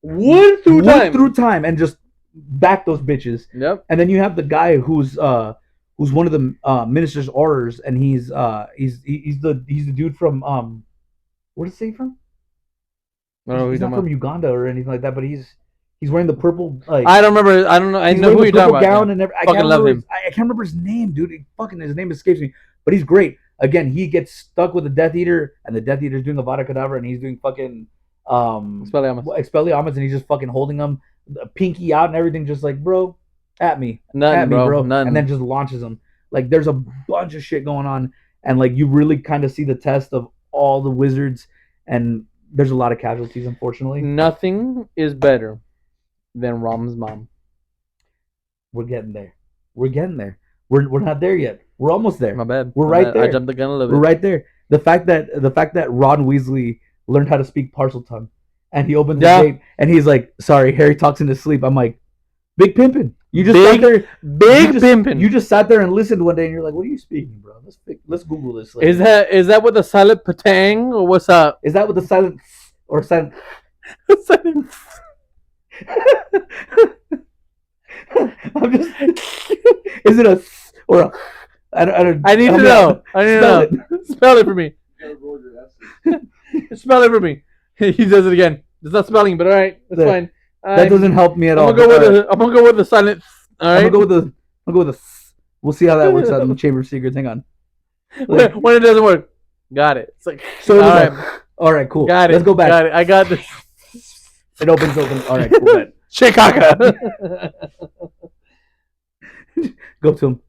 Wood through time. Through time, and just back those bitches. Yep. And then you have the guy who's one of the minister's orders, and he's the dude from where did it say from? I don't know who He's you're not talking from Uganda or anything like that, but he's wearing the purple like. about. I don't remember. I don't know. I he's know wearing who the you're talking purple about. gown Yeah. and everything. Fucking love him. I can't remember his name, dude. His name escapes me. But he's great. Again, he gets stuck with the Death Eater, and the Death Eater's doing Avada Kedavra, and he's doing fucking Expelliarmus, and he's just fucking holding him, pinky out and everything, just like, bro, at me, None, bro. None. and then just launches him. Like, there's a bunch of shit going on, and like you really kind of see the test of all the wizards, and there's a lot of casualties, unfortunately. Nothing is better than Rom's mom. We're getting there. We're getting there. We're not there yet. We're almost there. My bad. We're My right bad. there. I jumped the gun a little We're bit. right there. The fact that Ron Weasley learned how to speak Parseltongue, and he opens Yeah. the gate, and he's like, "Sorry, Harry talks in his sleep." I'm like, "Big pimpin'." You just Big- sat there. Big you just, pimpin'. You just sat there and listened one day, and you're like, "What are you speaking, bro? Let's Google this." Is that with the silent patang or what's up? is that with the silent or silent? I'm just. Is it a or a? I don't. I need to know. I need to Spell know. it. Spell it for me. You gotta roll your S's. Spell it for me. He does it again. It's not spelling, but all right, that's That- fine. That doesn't help me at all. I'm gonna go with the silent. All I'm right. gonna go with the. I'll go with the. We'll see how that works out in the Chamber of Secrets. Hang on. When it doesn't work, got it. It's like So it all was right, like, all right, cool. got it. Let's go back. Got it. I got this. It opens open. All right, cool. bet. Chicago. Go to him.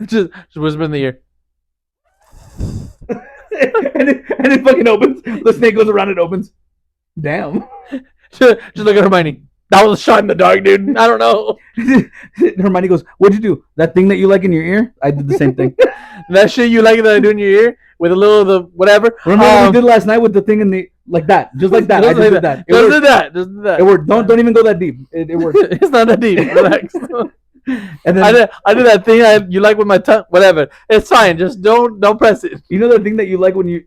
just whisper in the ear. and it fucking opens. The snake goes around. It opens. Damn. Just look at Hermione. That was a shot in the dark, dude. I don't know. Hermione goes, "What'd you do? That thing that you like in your ear? I did the same thing. That shit you like that I do in your ear with a little of the whatever. Remember what we did last night with the thing in the like that, just like that. I Just just like did that. It Just do worked. that. Just do that. It worked. Don't even go that deep. It worked. It's not that deep. Relax. And then I did that thing you like with my tongue. Whatever. It's fine. Just don't press it. you know the thing that you like when you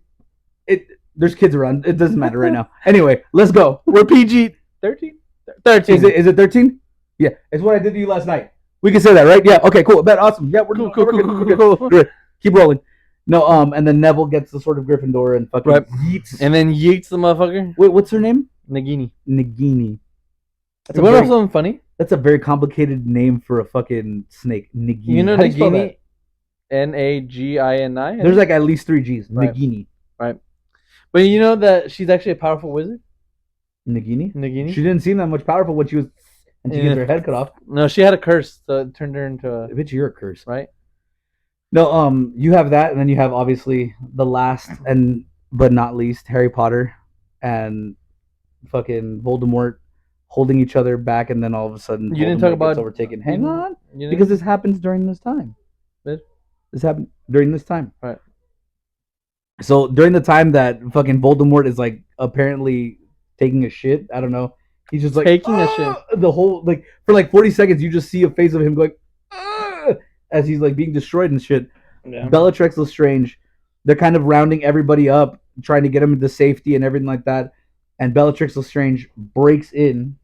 there's kids around. It doesn't matter right now. Anyway, let's go. We're PG 13. 13. Is it 13? Yeah, it's what I did to you last night. We can say that, right? Yeah. Okay. Cool. Bet. Awesome. Yeah, we're Cool, good. cool, We're cool, good. cool, We're good. cool. Good. Keep rolling. No. And then Neville gets the sword of Gryffindor and fucking Right. yeets. And then yeets the motherfucker. Wait, what's her name? Nagini. Nagini. That's You a, want to know very, something funny? that's a very complicated name for a fucking snake. Nagini. You know How do spell Nagini? Nagini. There's like at least 3 G's. Right. Nagini. But you know that she's actually a powerful wizard. Nagini. Nagini. She didn't seem that much powerful when she was, and she Yeah. gets her head cut off. No, she had a curse that turned her into a Bitch, you're a curse. right. No, you have that, and then you have obviously the last and but not least Harry Potter and fucking Voldemort holding each other back, and then all of a sudden You didn't Voldemort talk gets about- overtaken. Hang on, You know? because this happens during this time. Good. This happened during this time. Right. So during the time that fucking Voldemort is like apparently taking a shit, I don't know. He's just like Taking a "Ah!" The whole like for like 40 seconds, you just see a face of him going "Ah!" as he's like being destroyed and shit. Yeah. Bellatrix Lestrange, they're kind of rounding everybody up, trying to get them into safety and everything like that. And Bellatrix Lestrange breaks in,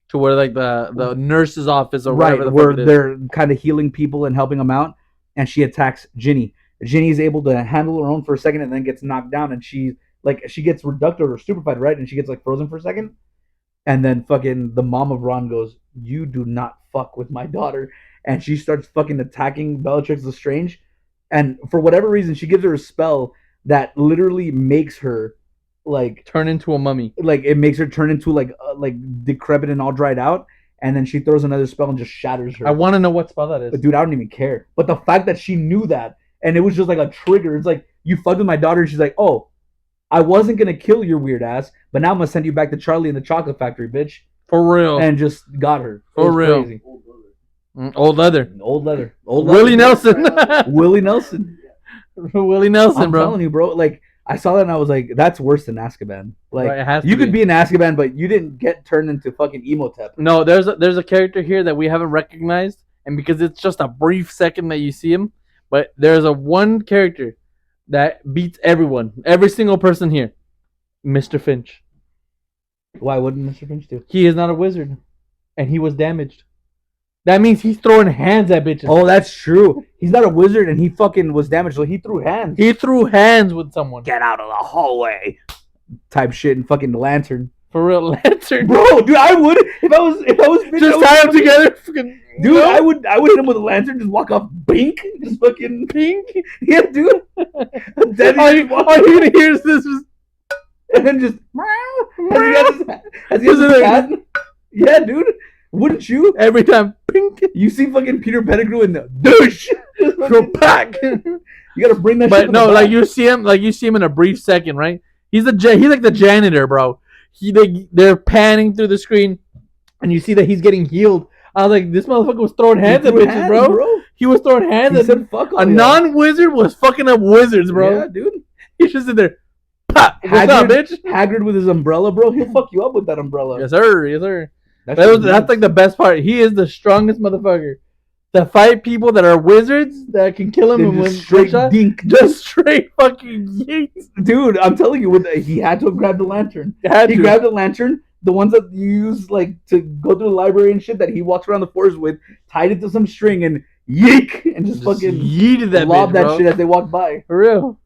To where like the nurse's office or right whatever the where fuck it is. they're kind of healing people and helping them out. And she attacks Ginny. Ginny is able to handle her own for a second and then gets knocked down. And she gets reducted or stupefied, right? And she gets like frozen for a second. And then fucking the mom of Ron goes, "You do not fuck with my daughter." And she starts fucking attacking Bellatrix Lestrange. And for whatever reason, she gives her a spell that literally makes her like Turn into a mummy. it makes her turn into like decrepit and all dried out. And then she throws another spell and just shatters her. I want to know what spell that is. But dude, I don't even care. But the fact that she knew that and it was just like a trigger, it's like you fucked with my daughter. And she's like, "Oh, I wasn't gonna kill your weird ass, but now I'm gonna send you back to Charlie in the chocolate factory, bitch." For real. And just got her. It For was real. crazy. Old leather. Old leather. Old Willie leather. Nelson. Willie Nelson. Willie Nelson, I'm bro. telling you, bro. Like I saw that and I was like, that's worse than Azkaban. Like Right, it has to you could be in Azkaban, but you didn't get turned into fucking Emotep. No, there's a character here that we haven't recognized, and because it's just a brief second that you see him, but there's a one character that beats everyone, every single person here, Mr. Finch. Why wouldn't Mr. Finch do? He is not a wizard, and he was damaged. That means he's throwing hands at bitches. Oh, that's true. He's not a wizard and he fucking was damaged, so he threw hands. He threw hands with someone. Get out of the hallway. Type shit and fucking lantern. For real, lantern. Bro, dude, I would if I was Finch, I Just would- tie them together. Fucking, Dude, I would hit him with a lantern, just walk off, bink, just fucking pink. yeah, dude. And then All he you, just walk- all you gonna hear is this. and then just as he has his hat. Yeah, dude. Wouldn't you? Every time, pink. You see fucking Peter Pettigrew in the douche. Go back. You gotta bring that shit But to no, the like back. you see him in a brief second, right? He's like the janitor, bro. They're panning through the screen, and you see that he's getting healed I was like, this motherfucker was throwing hands He at threw bitches, hands, bro. He was throwing hands He at said, "Fuck all a y'all." non-wizard was fucking up wizards, bro. Yeah, dude. He just sit there. Pop, what's up, bitch? Hagrid with his umbrella, bro. He'll fuck you up with that umbrella. Yes, sir. Yes, sir. That That shit was, was that's nuts. like the best part. He is the strongest motherfucker. To fight people that are wizards that can kill him Then and win just straight shot, dink. just straight fucking yeets. Dude, I'm telling you, he had to have grabbed the lantern. Had He to. grabbed the lantern, the ones that you use like to go through the library and shit that he walks around the forest with, tied it to some string and yeek and just fucking yeeted that lobbed bitch, that bro. shit as they walk by. For real.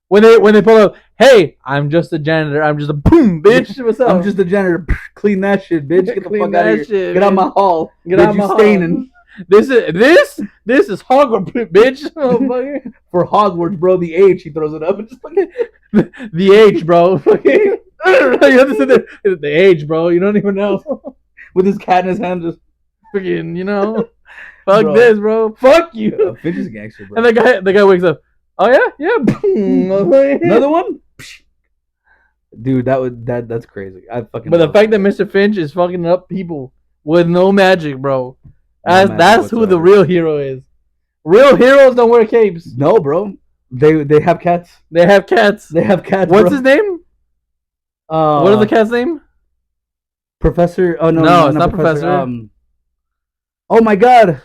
When they pull up, hey, I'm just a janitor. I'm just a boom, bitch. What's up? I'm just a janitor. Clean that shit, bitch. Get the Clean fuck out of that here. shit, Get out bitch. my hall. Get Bitch, out you my hall. staining. This is Hogwarts, bitch. Motherfucker. For Hogwarts, bro. The H, he throws it up and just fucking. The age, bro. Fucking. You have to sit there. The age, bro. You don't even know. With his cat in his hand, just. Freaking, you know. Fuck Bro. this, bro. Fuck you. Finch is a gangster, bro. And the guy wakes up. Oh yeah, yeah. Boom. Another one? Dude, that's crazy. I fucking. But the love fact that that. Mr. Finch is fucking up people with no magic, bro. No That's magic who the whatsoever. real hero is. Real heroes don't wear capes. No, bro. They have cats. They have cats. They have cats. What's bro. his name? What is the cat's name? Professor? Oh no, No, it's not Professor. Oh my God.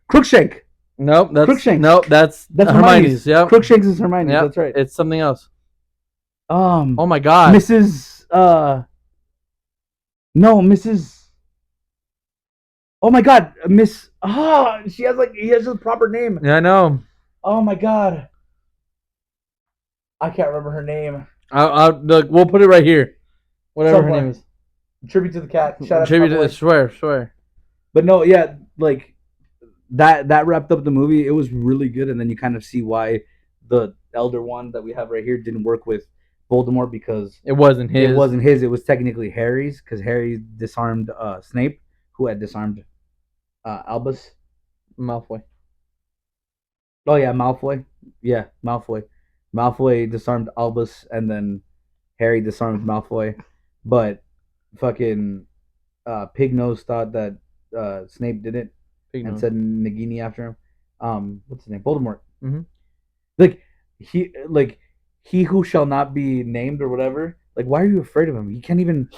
Crookshank. Nope, that's Crookshanks. nope, that's Hermione's. Yep. Crookshanks is Hermione's. Yep. That's right. It's something else. Oh Oh my god. Mrs. No, Mrs. Oh my God, Miss. She has he has a proper name. Yeah, I know. Oh my God. I can't remember her name. Look, we'll put it right here. Whatever Somewhere. her name is. Tribute to the cat. Shout out Tribute to to my the boy. swear. But no, yeah, like that wrapped up the movie. It was really good, and then you kind of see why the Elder Wand that we have right here didn't work with Voldemort because It wasn't his. it wasn't his. It was technically Harry's because Harry disarmed Snape, who had disarmed Albus. Malfoy. Oh yeah, Malfoy. Yeah, Malfoy. Malfoy disarmed Albus, and then Harry disarmed Malfoy. But fucking Pignose thought that Snape did it Big and nose. said Nagini after him. What's his name? Voldemort. Mhm. Like he who shall not be named or whatever. Like, why are you afraid of him? He can't even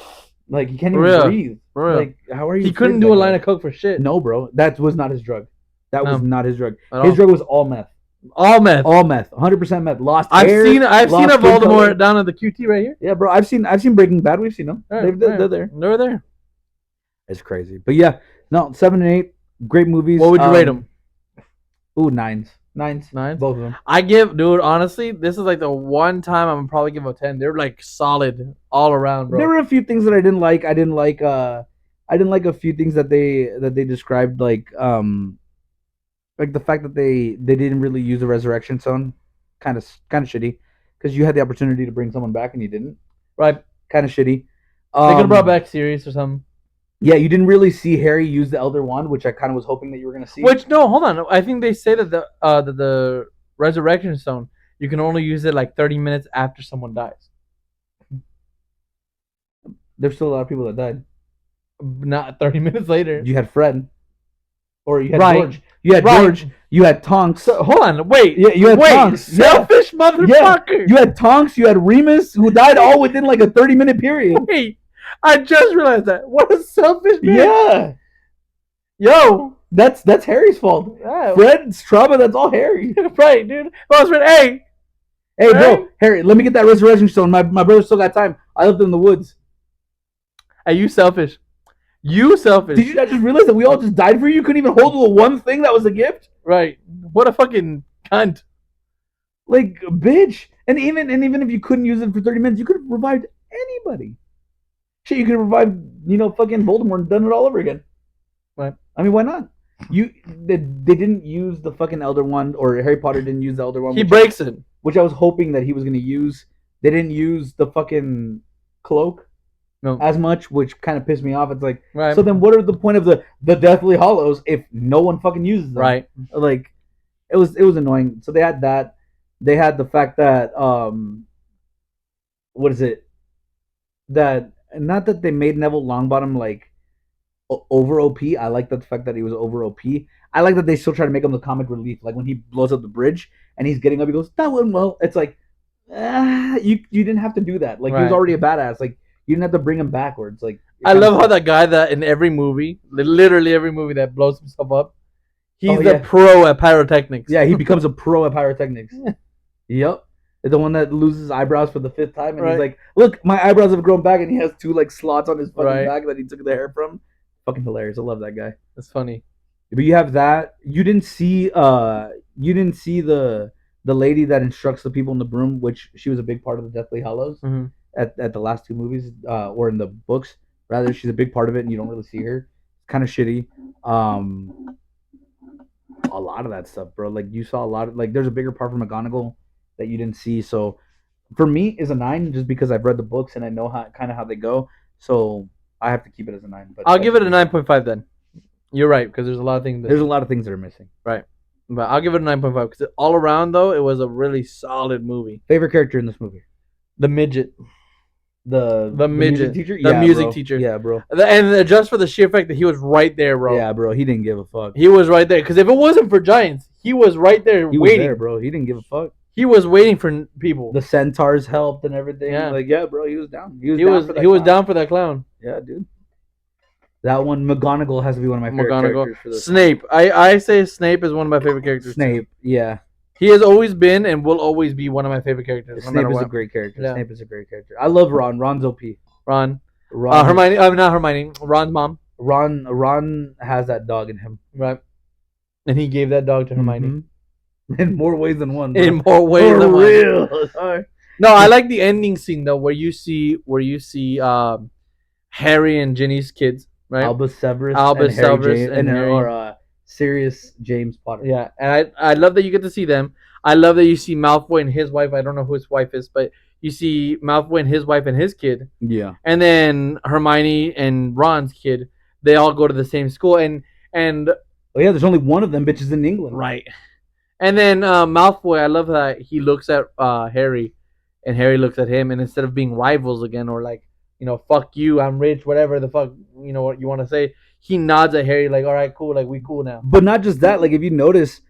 real. breathe. For real. Like, how are you? He afraid couldn't of do that a guy? line of coke for shit. No, bro. That was not his drug. That was No. not his drug. At His all. drug was all meth. All meth. All meth. 100% meth. Lost I've hair, seen a lost skin Voldemort color. down at the QT right here. Yeah, bro. I've seen Breaking Bad. We've seen them. Right, They're right. there. They're there. It's crazy. But yeah, no, 7 and 8, great movies. What would you rate them? Ooh, nines. Nines? Both of them. I give, dude, honestly, this is like the one time I'm gonna probably give a 10. They're like solid all around, bro. There were a few things that I didn't like. I didn't like a few things that they described like the fact that they didn't really use the resurrection stone, kind of shitty, because you had the opportunity to bring someone back and you didn't. Right. Kind of shitty. They could have brought back Sirius or something. Yeah, you didn't really see Harry use the Elder Wand, which I kind of was hoping that you were gonna see. Which no, hold on. I think they say that the resurrection stone you can only use it like 30 minutes after someone dies. There's still a lot of people that died. Not 30 minutes later. You had Fred, or you had Right. George. You had Right. George. You had Tonks. So hold on, wait. Yeah, you had wait, Tonks. Yeah. selfish motherfucker. You had Tonks. You had Remus, who died all within like a 30-minute period. Wait, I just realized that. What a selfish man. Yeah, Yo. that's Harry's fault. Yeah, Fred's trauma. That's all Harry. right, dude. I was like, hey, Hey, bro, Right? Harry, let me get that resurrection stone. My brother still got time. I left it in the woods. hey, you selfish. You selfish. Did you not just realize that we all just died for you? You couldn't even hold the one thing that was a gift. Right. What a fucking cunt. Like, bitch. And even if you couldn't use it for 30 minutes, you could have revived anybody. Shit, you could have revived, fucking Voldemort and done it all over again. Right. I mean, why not? They didn't use the fucking Elder Wand, or Harry Potter didn't use the Elder Wand. He which breaks it. which I was hoping that he was going to use. They didn't use the fucking cloak No. as much, which kind of pissed me off. It's like, Right. so then what are the point of the Deathly Hollows if no one fucking uses them? Right. Like, it was annoying. So they had that. They had the fact that what is it? That not that they made Neville Longbottom like over OP. I like the fact that he was over OP. I like that they still try to make him the comic relief. Like when he blows up the bridge and he's getting up, he goes, "That went well." It's like, you didn't have to do that. Like he was Right. already a badass. Like you didn't have to bring him backwards. Like I love how that guy that in every movie, literally every movie that blows himself up, he's Oh, the yeah. pro at pyrotechnics. Yeah, he becomes a pro at pyrotechnics. Yep. The one that loses eyebrows for the 5th time, and Right. he's like, "Look, my eyebrows have grown back," and he has 2 like slots on his fucking Right. back that he took the hair from. Fucking hilarious. I love that guy. That's funny. But you have that. You didn't see the lady that instructs the people in the broom, which she was a big part of the Deathly Hallows Mhm. at the last 2 movies, or in the books. Rather, she's a big part of it, and you don't really see her. Kind of shitty. A lot of that stuff, bro. Like you saw a lot of, like there's a bigger part from McGonagall that you didn't see. So for me, is a 9 just because I've read the books and I know how they go. So I have to keep it as a 9. But I'll give it a 9.5 then. You're right because there's a lot of things. There's a lot of things that are missing. Right, but I'll give it a 9.5 because all around though it was a really solid movie. Favorite character in this movie? The midget, The midget. music teacher. The music bro. teacher. Yeah, bro. And just for the sheer fact that he was right there, bro. Yeah, bro. He didn't give a fuck. He was right there because if it wasn't for Giants, he was right there He was waiting. there, bro. He didn't give a fuck. He was waiting for people. The centaurs helped and everything. Yeah. Like, yeah, bro. He was down. He was He down was for that he was clown. down for that clown. Yeah, dude. That one, McGonagall has to be one of my favorite characters for McGonagall. this. Snape. I say Snape is one of my favorite characters. Snape. Yeah. He has always been and will always be one of my favorite characters. No Snape matter is what. a great character. Yeah. Snape is a great character. I love Ron. Ron's OP. Ron. Ron. Hermione. Not Hermione. Ron's mom. Ron has that dog in him. Right. And he gave that dog to Hermione. Mhm. In more ways than one. Bro. In more ways For than one. real. Sorry. No, I like the ending scene though, where you see Harry and Ginny's kids, right? Albus Severus. Albus and Harry Severus James, and Harry. or Sirius James Potter. Yeah, and I love that you get to see them. I love that you see Malfoy and his wife. I don't know who his wife is, but you see Malfoy and his wife and his kid, Yeah. and then Hermione and Ron's kid. They all go to the same school, and Oh yeah, there's only one of them bitches in England. right, and then Malfoy. I love that he looks at Harry, and Harry looks at him, and instead of being rivals again, or like, you know, fuck you, I'm rich, whatever the fuck, you know what you want to say, he nods at Harry like, all right, cool, like we cool now. But not just that. Like if you notice,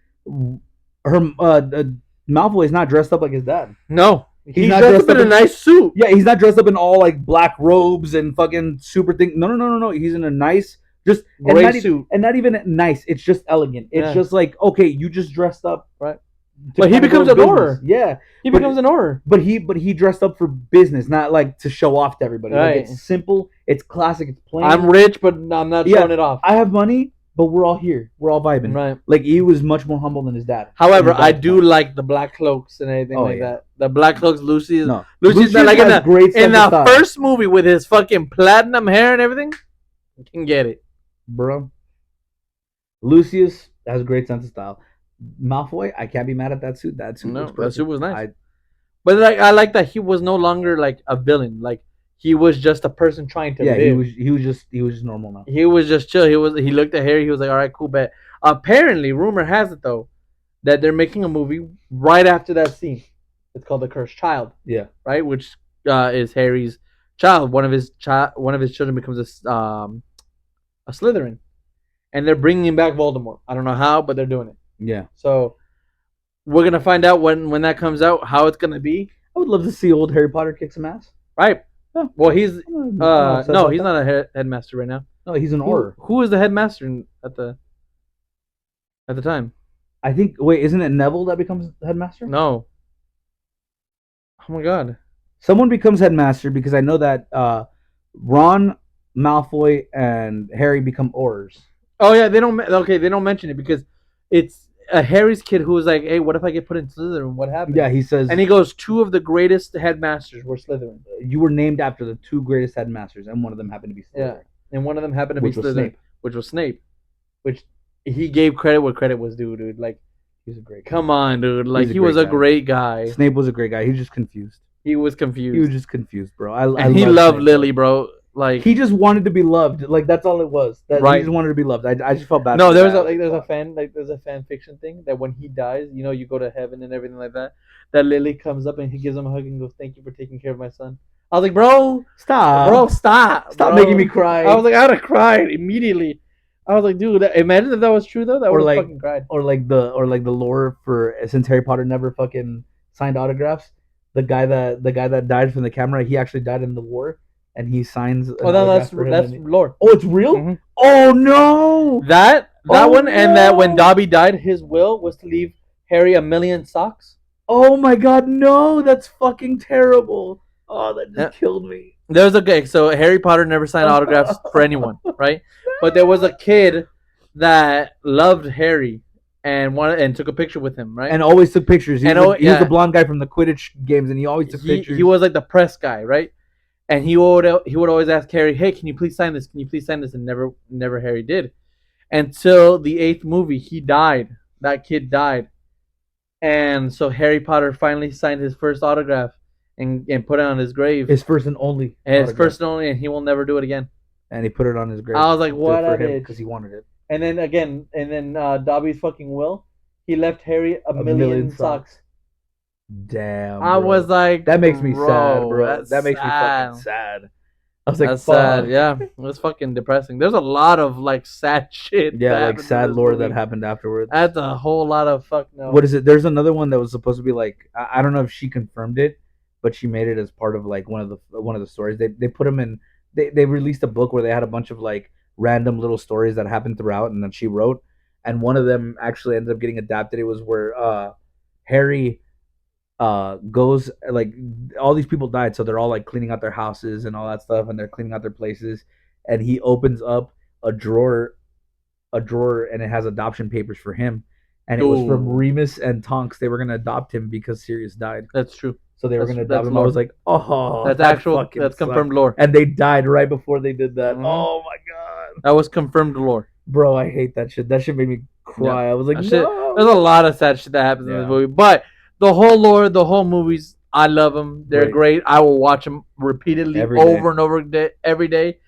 Malfoy is not dressed up like his dad. No, he's not dressed dressed up in up a nice suit. Yeah, he's not dressed up in all like black robes and fucking super thing. No. He's in a nice, just and Gray not, suit. and not even nice. It's just elegant. It's Yeah. just like, okay, you just dressed up, Right. to But he kinda becomes go an business. Auror. Yeah, He But- becomes an Auror. but he dressed up for business, not like to show off to everybody. Right. Like it's simple, it's classic, it's plain. I'm rich, but I'm not Yeah. showing it off. I have money, but we're all here. We're all vibing. Right. Like he was much more humble than his dad. However, And his I dad's do not. like the black cloaks and everything Oh, like yeah. that. The black cloaks, Lucy's. No, Lucy's not like in has the great in sense of the style. first movie with his fucking platinum hair and everything. You can get it. bro. Lucius has a great sense of style. Malfoy, I can't be mad at that suit. That suit, No, looks that perfect. suit was nice. But like, I like that he was no longer like a villain. Like he was just a person trying to Yeah, live. he was just normal now. He was just chill. He looked at Harry. He was like, all right, cool, bet. Apparently, rumor has it though that they're making a movie right after that scene. It's called The Cursed Child, Yeah, right? Which is Harry's child. One of his children becomes a Slytherin, and they're bringing back Voldemort. I don't know how, but they're doing it. yeah. So we're gonna find out when that comes out how it's gonna be, I would love to see old Harry Potter kick some ass. right? Yeah. Well, he's no, he's not. not a headmaster right now. No, he's an Auror. Who is the headmaster at the time? I think. Wait, isn't it Neville that becomes headmaster? No. Oh my god. Someone becomes headmaster because I know that Ron, Malfoy, and Harry become Aurors. Oh yeah, they don't. Okay, they don't mention it because it's Harry's kid who was like, "Hey, what if I get put in Slytherin? What happens?" Yeah, he says. And he goes, two of the greatest headmasters were Slytherin, you were named after the 2 greatest headmasters, and one of them happened to be Slytherin. Yeah. and one of them happened to Which be was Slytherin, Snape. which was Snape, which he gave credit where credit was due, dude. Like, He's a great guy. come on, dude. Like, He's a he was great a guy. great guy. Snape was a great guy. He was just confused. He was He was confused, just confused, bro. I and he love loved Snape, Lily, bro. Like, He just wanted to be loved. Like that's all it was. That Right. He just wanted to be loved. I just felt bad. no, for there's that. there's a fan fiction thing that when he dies, you go to heaven and everything like that. That Lily comes up and he gives him a hug and goes, "Thank you for taking care of my son." I was like, bro, Stop. stop Stop bro. making me cry. I was like, I would have cried immediately. I was like, dude, imagine if that was true though. That Or would have like- fucking cried. or like the lore for since Harry Potter never fucking signed autographs. The guy that died from the camera, he actually died in the war, and he signs. An Oh, no, autograph that's for him that's and he- lore. Oh, it's real. Mhm. Oh no. That Oh, one, and that when no. Dobby died, his will was to leave Harry 1,000,000 socks. Oh my god, no! That's fucking terrible. Oh, that just Yeah. killed me. There was so Harry Potter never signed autographs for anyone, right? But there was a kid that loved Harry and wanted and took a picture with him, right? And always took pictures. He And was, oh, he was the yeah. blonde guy from the Quidditch games, and he always took pictures. he was like the press guy, right? And he would always ask Harry, "Hey, can you please sign this? Can you please sign this?" And never Harry did, until the 8th movie. He died. That kid died, and so Harry Potter finally signed his first autograph and put it on his grave. his first and only. And his autograph. first and only, and he will never do it again. And he put it on his grave. I was like, what a bitch. Because he wanted it. And then again, Dobby's fucking will, he left Harry a million million socks. Damn. I bro. was like, That makes me sad, bro. that's That makes me sad. fucking sad. I was like, That's fuck. sad. Yeah, it was fucking depressing. There's a lot of like sad shit. Yeah, that like happened in sad this lore movie. that happened afterwards. That's a whole lot of fuck no. What is it? There's another one that was supposed to be like I don't know if she confirmed it, but she made it as part of like one of the stories. They put them in. They released a book where they had a bunch of like random little stories that happened throughout, and then she wrote. And one of them actually ended up getting adapted. It was where Harry goes like all these people died, so they're all like cleaning out their houses and all that stuff, and they're cleaning out their places. And he opens up a drawer, and it has adoption papers for him. And it was from Ooh. Remus and Tonks. They were gonna adopt him because Sirius died, That's true. so they were That's- gonna adopt that's him. I was lore. like, oh, That's that actual. fucking That's sucked. confirmed lore. And they died right before they did that. Mhm. Oh my god, That was confirmed lore. bro, I hate that shit. That shit made me cry. I was like, That shit- no. There's a lot of sad shit that happens in Yeah. this movie, but the whole lore, the whole movies, I love them. They're great. I will watch them repeatedly Every day. over and over every day.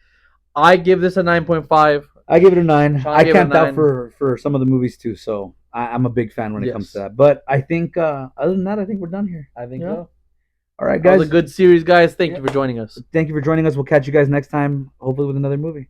I give this a 9.5. I give it a 9. Sean I gave it a camped out 9. for some of the movies too, so I'm a big fan when it comes Yes. to that. But I think other than that, I think we're done here. I think Yeah. so. All right, That guys. was a good series, guys. Thank Yeah. you for joining us. Thank you for joining us. We'll catch you guys next time, hopefully with another movie.